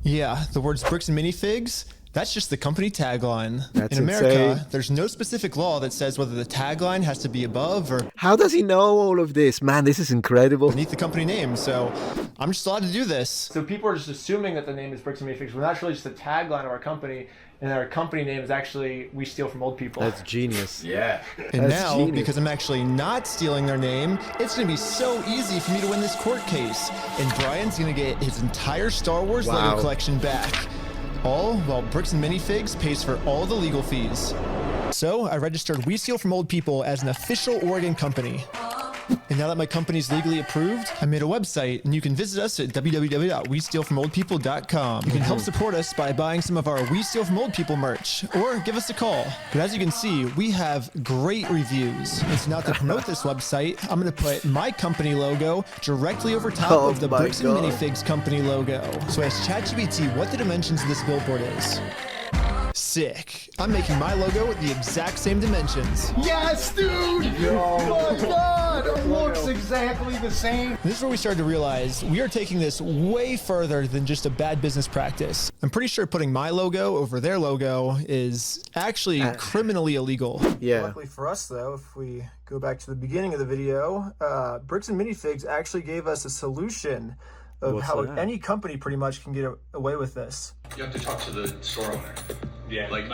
Yeah, the words Bricks and Minifigs, that's just the company tagline. That's in America, insane. there's no specific law that says whether the tagline has to be above or How does he know all of this? Man, this is incredible. beneath the company name, so I'm just allowed to do this. So people are just assuming that the name is Bricks and Minifigs, when that's really just the tagline of our company, and our company name is actually We Steal From Old People. That's genius. Yeah. And That's now, genius. because I'm actually not stealing their name, it's going to be so easy for me to win this court case. And Brian's going to get his entire Star Wars Wow. Lego collection back. All while Bricks and Minifigs pays for all the legal fees. So I registered We Steal From Old People as an official Oregon company. And now that my company's legally approved, I made a website, and you can visit us at www.westealfromoldpeople.com. You can help support us by buying some of our We Steal From Old People merch, or give us a call. But as you can see, we have great reviews. And so now to promote this website, I'm going to put my company logo directly over top Oh of the my Bricks and God. Minifigs company logo. So I asked ChatGPT what the dimensions of this billboard is. Sick. I'm making my logo with the exact same dimensions. Yes, dude! Oh my God! It looks exactly the same. This is where we started to realize we are taking this way further than just a bad business practice. I'm pretty sure putting my logo over their logo is actually criminally illegal. Yeah. Luckily for us, though, if we go back to the beginning of the video, Bricks and Minifigs actually gave us a solution of What's how that? any company pretty much can get away with this. You have to talk to the store owner. Yeah. Like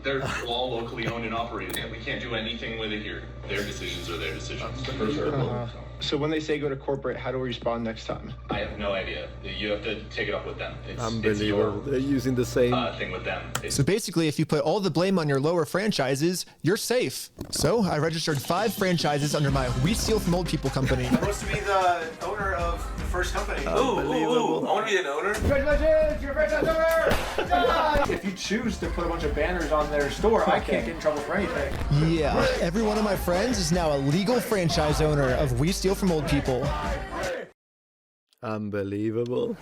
they're all locally owned and operated. And we can't do anything with it here. Their decisions are their decisions. For sure. So when they say go to corporate, how do we respond next time? I have no idea. You have to take it up with them. It's Unbelievable. your They're using the same. thing with them. So basically, if you put all the blame on your lower franchises, you're safe. So I registered 5 franchises under my We Steal From Old People company. I'm supposed to be the owner of the first company. I want to be an owner. Congratulations, you're a franchise owner! If you choose to put a bunch of banners on their store, I can't get in trouble for anything. Yeah, every one of my friends is now a legal franchise owner of We Steal From Old People. Unbelievable.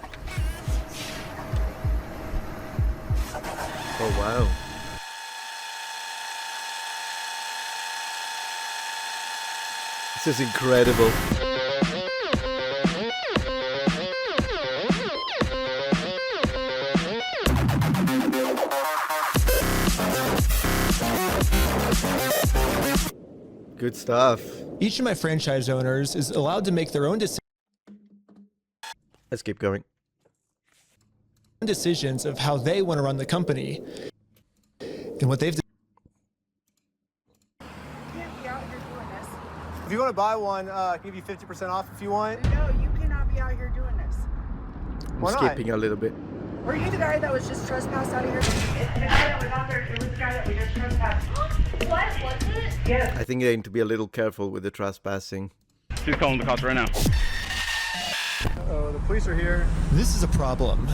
Oh wow. This is incredible. Good stuff. Each of my franchise owners is allowed to make their own Let's keep going. decisions of how they want to run the company. And what they've If you want to buy one, I can give you 50% off if you want. No, you cannot be out here doing this. Why not? Skipping a little bit. Were you the guy that was just trespassed out of here? The guy that was out there, it was the guy that we just trespassed. What? Was it? Yes. I think they need to be a little careful with the trespassing. She's calling the cops right now. Oh, the police are here. This is a problem.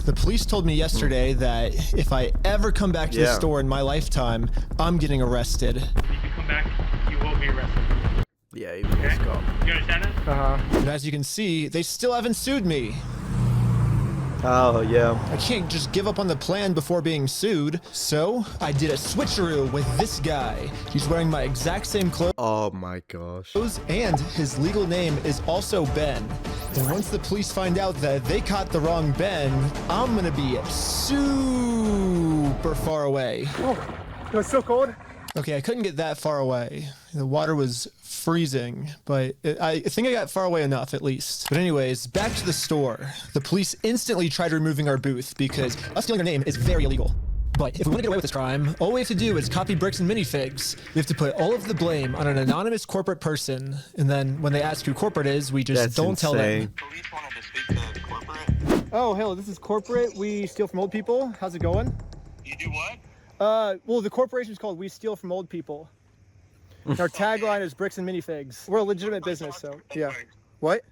The police told me yesterday that if I ever come back to the Yeah. store in my lifetime, I'm getting arrested. If you come back, you will be arrested. Yeah, even this cop. You understand that? And as you can see, they still haven't sued me. Oh, yeah. I can't just give up on the plan before being sued. So I did a switcheroo with this guy. He's wearing my exact same clothes. Oh my gosh. And his legal name is also Ben. And once the police find out that they caught the wrong Ben, I'm gonna be super far away. Oh, it was so cold. Okay, I couldn't get that far away. The water was freezing, but I think I got far away enough at least. But anyways, back to the store. The police instantly tried removing our booth because us stealing their name is very illegal. But if we want to get away with this crime, all we have to do is copy bricks and minifigs. We have to put all of the blame on an anonymous corporate person, and then when they ask who corporate is, we just don't tell them. Police wanted to speak to corporate. Oh, hello, this is corporate. We steal from old people. How's it going? You do what? Well, the corporation's called We Steal from Old People. And our tagline is bricks and minifigs. We're a legitimate business, so yeah. What?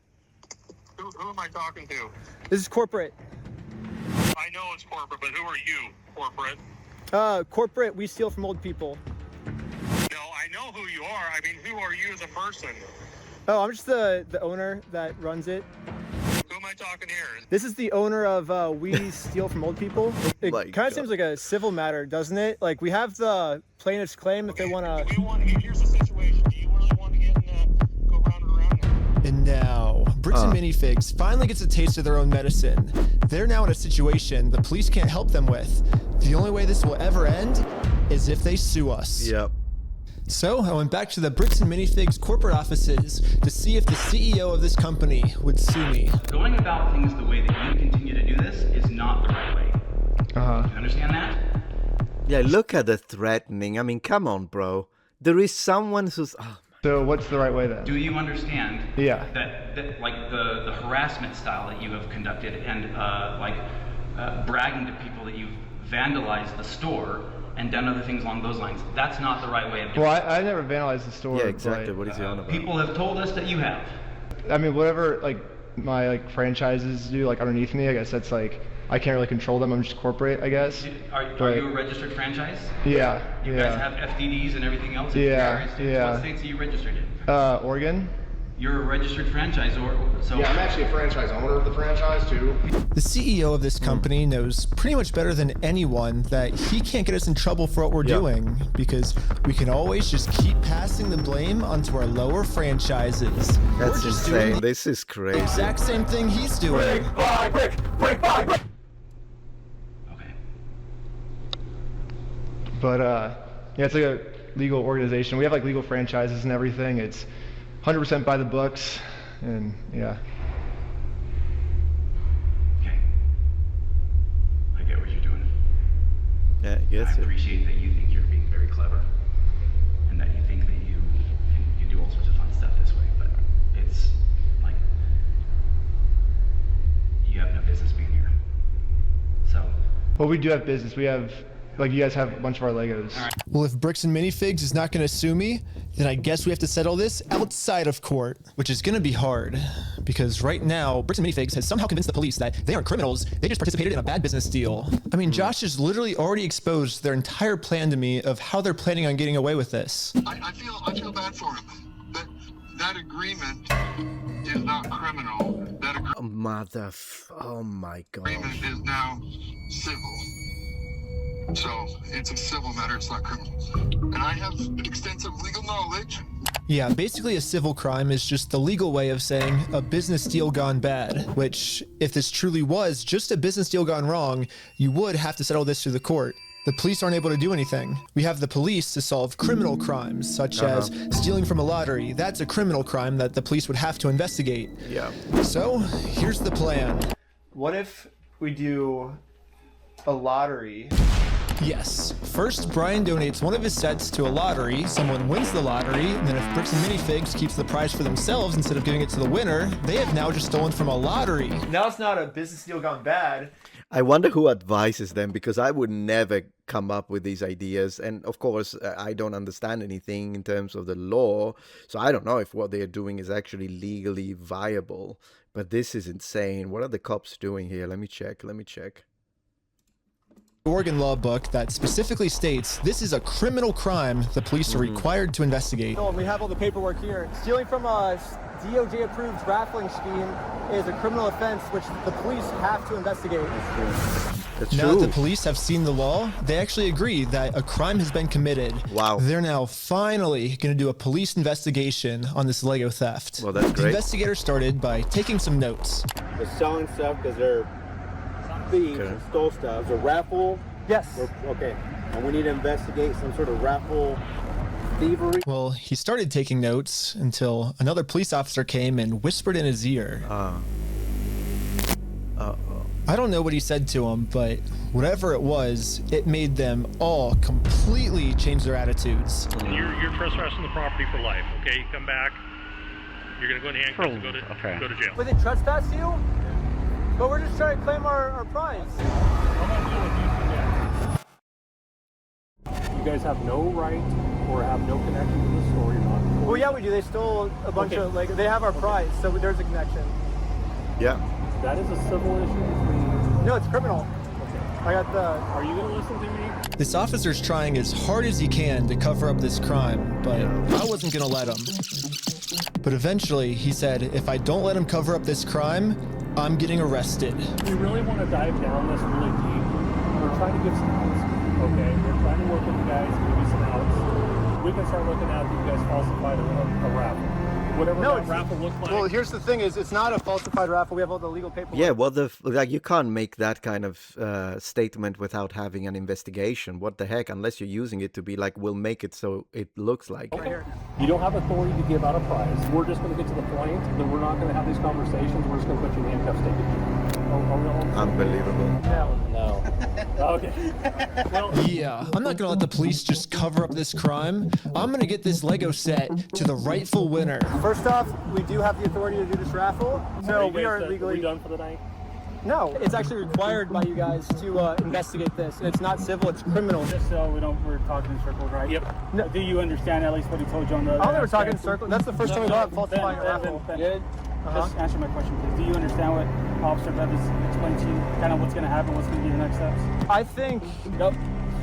Who am I talking to? This is corporate. I know it's corporate, but who are you, corporate? Corporate, we steal from old people. No, I know who you are. I mean, who are you as a person? Oh, I'm just the owner that runs it. Who am I talking here? This is the owner of We Steal from Old People. It kind of seems like a civil matter, doesn't it? Like, we have the plaintiff's claim if they want to... Here's the situation. Do you really want to get go round and around? And now, Bricks and Minifigs finally gets a taste of their own medicine. They're now in a situation the police can't help them with. The only way this will ever end is if they sue us. Yep. So I went back to the Bricks and Minifigs corporate offices to see if the CEO of this company would sue me. Going about things the way that you continue to do this is not the right way. You understand that? Yeah, look at the threatening. I mean, come on, bro. There is someone who's... So what's the right way then? Do you understand Yeah. that like the harassment style that you have conducted and bragging to people that you've vandalized the store and done other things along those lines? That's not the right way of doing it. Well, I never vandalized the store. Yeah, exactly. But, What is he on about? People have told us that you have. I mean, whatever my franchises do underneath me, I guess that's I can't really control them. I'm just corporate, I guess. Are you a registered franchise? Yeah. You guys have FDDs and everything else? Yeah. What states are you registered in? Oregon. You're a registered franchisor, so... Yeah, I'm actually a franchise owner of the franchise, too. The CEO of this company knows pretty much better than anyone that he can't get us in trouble for what we're doing, because we can always just keep passing the blame onto our lower franchises. That's insane. This is crazy. Exact same thing he's doing. Brick by brick, brick by brick. But yeah, it's like a legal organization. We have legal franchises and everything. It's 100% by the books, and yeah. Okay. I get what you're doing. Yeah, I guess I appreciate that you think you're being very clever, and that you think that you can do all sorts of fun stuff this way, but it's you have no business being here. So. Well, we do have business. We have, you guys have a bunch of our Legos. Well, if Bricks and Minifigs is not going to sue me, then I guess we have to settle this outside of court, which is going to be hard, because right now, Bricks and Minifigs has somehow convinced the police that they aren't criminals, they just participated in a bad business deal. I mean, Josh has literally already exposed their entire plan to me of how they're planning on getting away with this. I feel bad for him. That agreement is not criminal. That oh my god. agreement is now civil. So it's a civil matter, it's not criminal. And I have extensive legal knowledge. Yeah, basically a civil crime is just the legal way of saying a business deal gone bad, which, if this truly was just a business deal gone wrong, you would have to settle this through the court. The police aren't able to do anything. We have the police to solve criminal crimes, such as stealing from a lottery. That's a criminal crime that the police would have to investigate. Yeah. So, here's the plan. What if we do a lottery? Yes. First, Brian donates one of his sets to a lottery, someone wins the lottery, and then if Bricks and Minifigs keeps the prize for themselves instead of giving it to the winner, they have now just stolen from a lottery. Now it's not a business deal gone bad. I wonder who advises them, because I would never come up with these ideas. And of course, I don't understand anything in terms of the law. So I don't know if what they're doing is actually legally viable. But this is insane. What are the cops doing here? Let me check. Oregon law book that specifically states this is a criminal crime the police are required to investigate. So we have all the paperwork here. Stealing from a DOJ-approved raffling scheme is a criminal offense which the police have to investigate. That's now true. that the police have seen the law, they actually agree that a crime has been committed. Wow. They're now finally going to do a police investigation on this Lego theft. Well, that's The great. investigator started by taking some notes. They're selling stuff because they're thieves and stole stuff. It's a raffle? Yes. Okay. And we need to investigate some sort of raffle thievery. Well, he started taking notes until another police officer came and whispered in his ear. I don't know what he said to him, but whatever it was, it made them all completely change their attitudes. You're trespassing the property for life, okay? You come back, you're gonna go in handcuffs and go to jail. But they trespass you? But we're just trying to claim our prize. You guys have no right or have no connection to the store. You're not. Well, yeah, we do. They stole a bunch of, like, they have our prize, so there's a connection. Yeah. That is a civil issue. No, it's criminal. I got the... Are you going to listen to me? This officer's trying as hard as he can to cover up this crime, but I wasn't gonna let him. But eventually, he said, if I don't let him cover up this crime, I'm getting arrested. We really want to dive down this really deep. We're trying to give some outs, okay? We're trying to work with you guys, give you some outs. We can start looking at if you guys falsified a raffle. Whatever that raffle looked like. Well, here's the thing: it's not a falsified raffle. We have all the legal paperwork. Yeah, well, like you can't make that kind of statement without having an investigation. What the heck? Unless you're using it to be like, we'll make it so it looks like. Okay. You don't have authority to give out a prize. We're just going to get to the point that we're not going to have these conversations. We're just going to put you in handcuffs, take it. Unbelievable. No. Okay. Well, yeah, I'm not gonna let the police just cover up this crime. I'm gonna get this Lego set to the rightful winner. First off, we do have the authority to do this raffle, so we are legally... Are we done for the night? No, it's actually required by you guys to investigate this, and it's not civil, it's criminal. Just so we're talking in circles, right? Yep. No. Do you understand at least what he told you on the... I don't think we're talking in circles. That's the first time we got falsifying a raffle. Good. Just answer my question, please. Do you understand what Officer Bev has explained to you? Kind of what's going to happen, what's going to be the next steps? I think... Nope.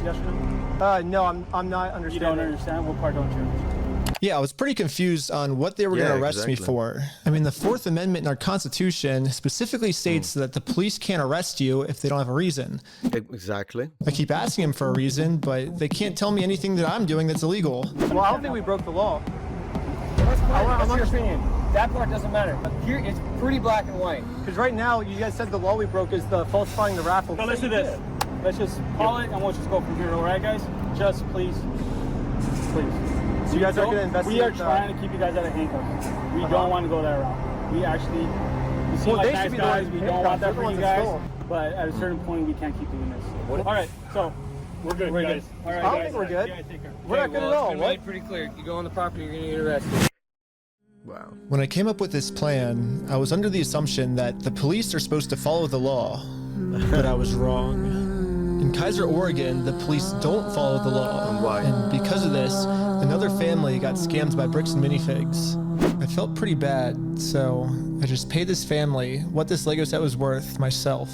Yes or no? No, I'm not understanding. You don't understand? What part don't you understand? Yeah, I was pretty confused on what they were going to arrest me for. I mean, the Fourth Amendment in our Constitution specifically states that the police can't arrest you if they don't have a reason. Exactly. I keep asking them for a reason, but they can't tell me anything that I'm doing that's illegal. Well, I don't think we broke the law. What's your opinion? That part doesn't matter. Here, it's pretty black and white. Because right now, you guys said the law we broke is the falsifying the raffle. No, let's do this. Let's just call it, and we'll just go from here. All right, guys? Just please. So you guys are going to investigate? We are trying to keep you guys out of handcuffs. We don't want to go that route. We actually, we seem like nice guys. We don't want that for you guys. But at a certain point, we can't keep doing this. All right, so we're good, guys. All right, I don't think we're good. We're not good at all. It's been made pretty clear. You go on the property, you're going to get arrested. Wow. When I came up with this plan, I was under the assumption that the police are supposed to follow the law, but I was wrong. In Kaiser, Oregon, the police don't follow the law. And why? And because of this, another family got scammed by bricks and minifigs. I felt pretty bad, so I just paid this family what this Lego set was worth myself.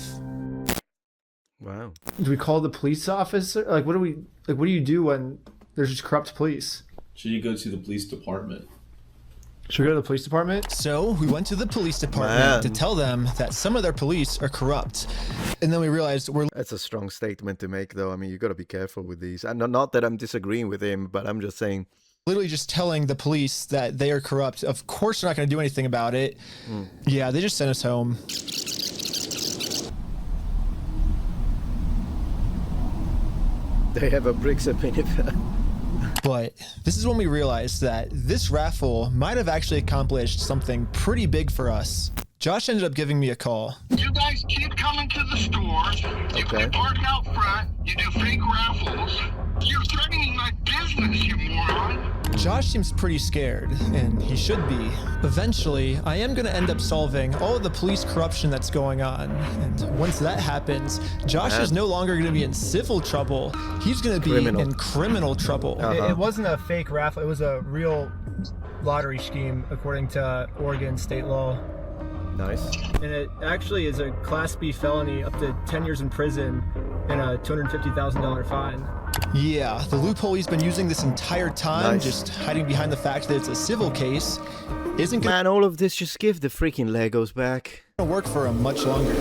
Wow. Do we call the police officer? Like, what do you do when there's just corrupt police? Should you go to the police department? Should we go to the police department? So we went to the police department to tell them that some of their police are corrupt. And then we realized That's a strong statement to make, though. I mean, you got to be careful with these. And not that I'm disagreeing with him, but I'm just saying... Literally just telling the police that they are corrupt. Of course they're not going to do anything about it. Yeah, they just sent us home. They have a bricks and minifigs. But this is when we realized that this raffle might have actually accomplished something pretty big for us. Josh ended up giving me a call. You guys keep coming to the stores. You park out front. You do fake raffles. You're threatening my business, you moron. Josh seems pretty scared, and he should be. Eventually, I am going to end up solving all of the police corruption that's going on. And once that happens, Josh is no longer going to be in civil trouble. He's going to be in criminal trouble. It wasn't a fake raffle. It was a real lottery scheme, according to Oregon state law. Nice. And it actually is a Class B felony, up to 10 years in prison, and a $250,000 fine. Yeah, the loophole he's been using this entire time, Nice. just hiding behind the fact that it's a civil case, isn't gonna Man, all of this, just give the freaking Legos back. work for him much longer.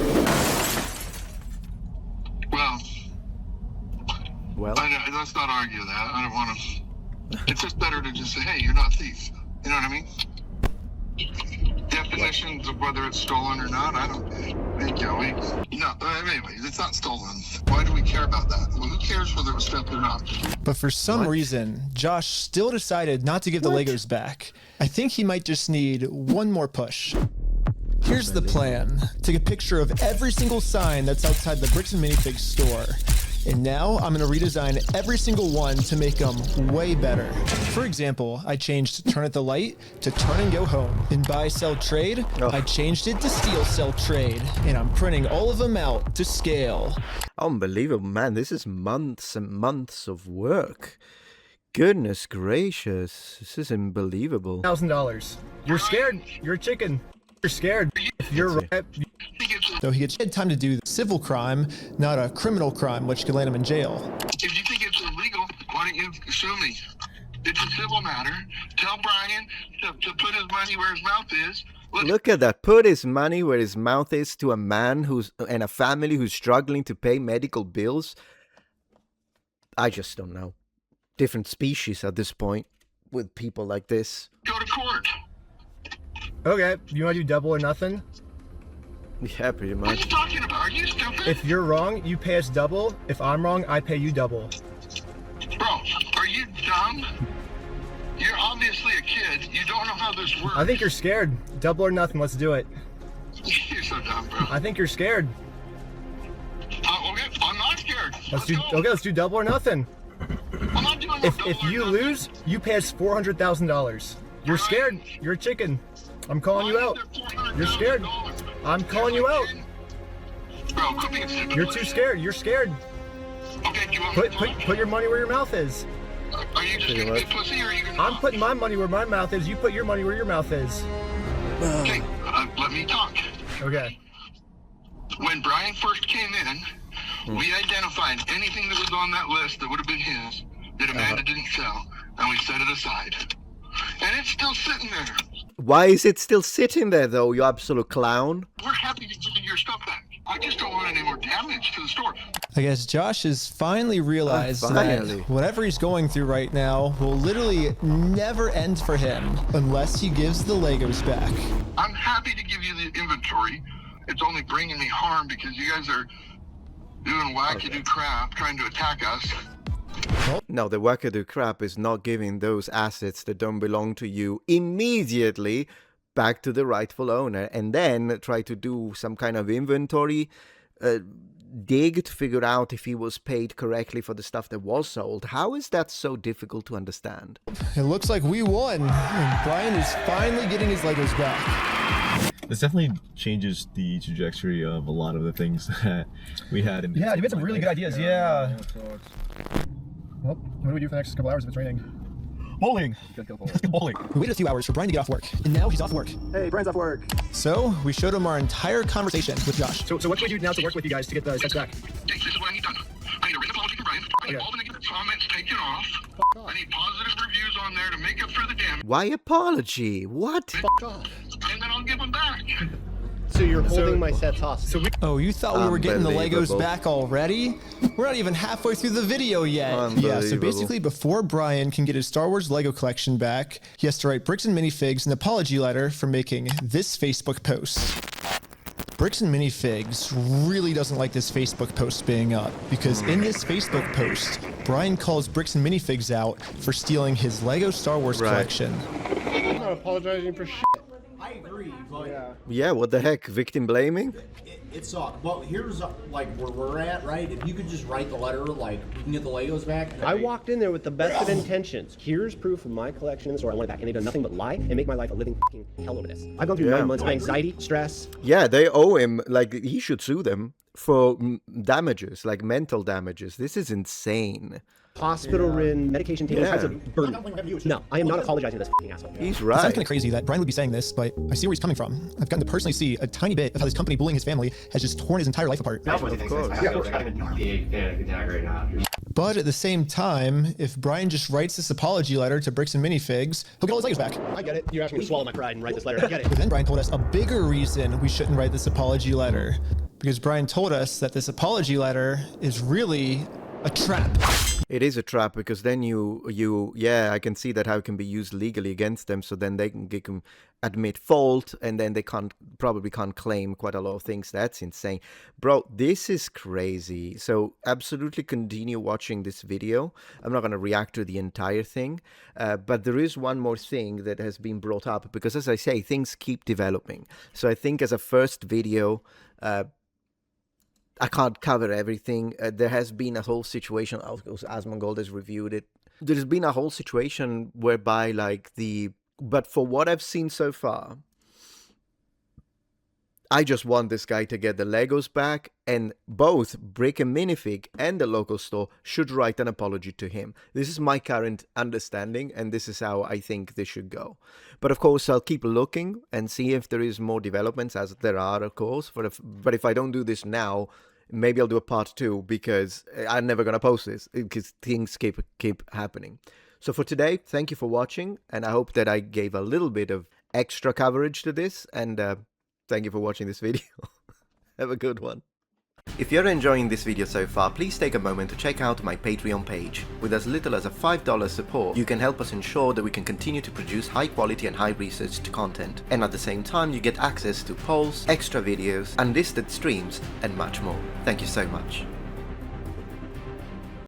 Well, let's not argue that. I don't want to. It's just better to just say, hey, you're not a thief. You know what I mean? Definitions of whether it's stolen or not, I don't think, no, anyway, it's not stolen. Why do we care about that? Well, who cares whether it was theft or not? But for some reason, Josh still decided not to give the Legos back. I think he might just need one more push. Here's the plan. Take a picture of every single sign that's outside the Bricks and Minifigs store. And now I'm gonna redesign every single one to make them way better. For example, I changed turn at the light to turn and go home. In buy, sell, trade, I changed it to steal, sell, trade. And I'm printing all of them out to scale. Unbelievable, man. This is months and months of work. Goodness gracious. This is unbelievable. $1,000. You're scared. You're a chicken. You're scared. If you're right. So he had time to do the civil crime, not a criminal crime, which could land him in jail. If you think it's illegal, why don't you sue me? It's a civil matter. Tell Brian to put his money where his mouth is. Look at that. Put his money where his mouth is to a man and a family who's struggling to pay medical bills. I just don't know. Different species at this point with people like this. Go to court. Okay, you want to do double or nothing? Yeah, pretty much. What are you talking about? Are you stupid? If you're wrong, you pay us double. If I'm wrong, I pay you double. Bro, are you dumb? You're obviously a kid. You don't know how this works. I think you're scared. Double or nothing. Let's do it. You're so dumb, bro. I think you're scared. Okay, I'm not scared. Let's do double or nothing. I'm not doing If you lose, you pay us $400,000. You're scared. You're a chicken. I'm calling you out. You're scared. I'm calling you out. Bro, quit being stupid. You're too scared. You're scared. Okay, do you want me to talk? Put your money where your mouth is. Are you just gonna be a pussy or are you gonna I'm putting my money where my mouth is. You put your money where your mouth is. Okay, let me talk. Okay. When Brian first came in, we identified anything that was on that list that would have been his that Amanda didn't sell, and we set it aside. And it's still sitting there. Why is it still sitting there, though, you absolute clown? We're happy to give you your stuff back. I just don't want any more damage to the store. I guess Josh has finally realized that whatever he's going through right now will literally never end for him unless he gives the Legos back. I'm happy to give you the inventory. It's only bringing me harm because you guys are doing wackadoo crap trying to attack us. No, the wackadoo crap is not giving those assets that don't belong to you immediately back to the rightful owner and then try to do some kind of inventory dig to figure out if he was paid correctly for the stuff that was sold. How is that so difficult to understand? It looks like we won, and Brian is finally getting his Legos back. This definitely changes the trajectory of a lot of the things that we had in. Yeah, you had some really good ideas. Yeah. Well, what do we do for the next couple hours if it's raining? Bowling! Bowling. We waited a few hours for Brian to get off work, and now he's off work. Hey, Brian's off work. So, we showed him our entire conversation with Josh. So what can we do now to work with you guys to get the sets back? This is what I need done. I need a written apology from Brian. I need all the negative comments taken off. I need positive reviews on there to make up for the damage. Why apology? What? And then I'll give them back. So you're holding my sets hostage. Oh, you thought we were getting the Legos Unbelievable. back already? We're not even halfway through the video yet. Yeah, so basically before Brian can get his Star Wars Lego collection back, he has to write Bricks and Minifigs an apology letter for making this Facebook post. Bricks and Minifigs really doesn't like this Facebook post being up, because in this Facebook post, Brian calls Bricks and Minifigs out for stealing his Lego Star Wars collection. I'm not apologizing for shit. I agree, but Yeah, what the heck? Victim blaming? it's well, here's like where we're at, right? If you could just write the letter, like we can get the Legos back. I walked in there with the best of intentions. Here's proof of my collection in the store. I want it back, and they've done nothing but lie and make my life a living fucking hell over this. I've gone through 9 months of anxiety, stress. Yeah, they owe him, like, he should sue them for damages, like mental damages. This is insane. Hospital-ridden, medication taking, all kinds of burden. No, I am not apologizing to this fucking asshole. He's It right. sounds kind of crazy that Brian would be saying this, but I see where he's coming from. I've gotten to personally see a tiny bit of how this company bullying his family has just torn his entire life apart. But at the same time, if Brian just writes this apology letter to Bricks and Minifigs, he'll get all his Legos back. I get it. You're asking me to swallow my pride and write this letter. I get it. But then Brian told us a bigger reason we shouldn't write this apology letter. Because Brian told us that this apology letter is really a trap. It is a trap, because then yeah, I can see that how it can be used legally against them, so then they can admit fault, and then they probably can't claim quite a lot of things. That's insane. Bro, this is crazy. So absolutely continue watching this video. I'm not going to react to the entire thing, but there is one more thing that has been brought up, because as I say, things keep developing. So I think as a first video, I can't cover everything. There has been a whole situation, Asmongold has reviewed it. There's been a whole situation whereby, like, but for what I've seen so far, I just want this guy to get the Legos back, and both Brick and Minifig and the local store should write an apology to him. This is my current understanding, and this is how I think this should go. But of course, I'll keep looking and see if there is more developments, as there are, of course. But if I don't do this now, maybe I'll do a part 2, because I'm never going to post this, because things keep happening. So for today, thank you for watching, and I hope that I gave a little bit of extra coverage to this, and thank you for watching this video. Have a good one. If you're enjoying this video so far, please take a moment to check out my Patreon page. With as little as a $5 support, you can help us ensure that we can continue to produce high quality and high researched content. And at the same time, you get access to polls, extra videos, unlisted streams, and much more. Thank you so much.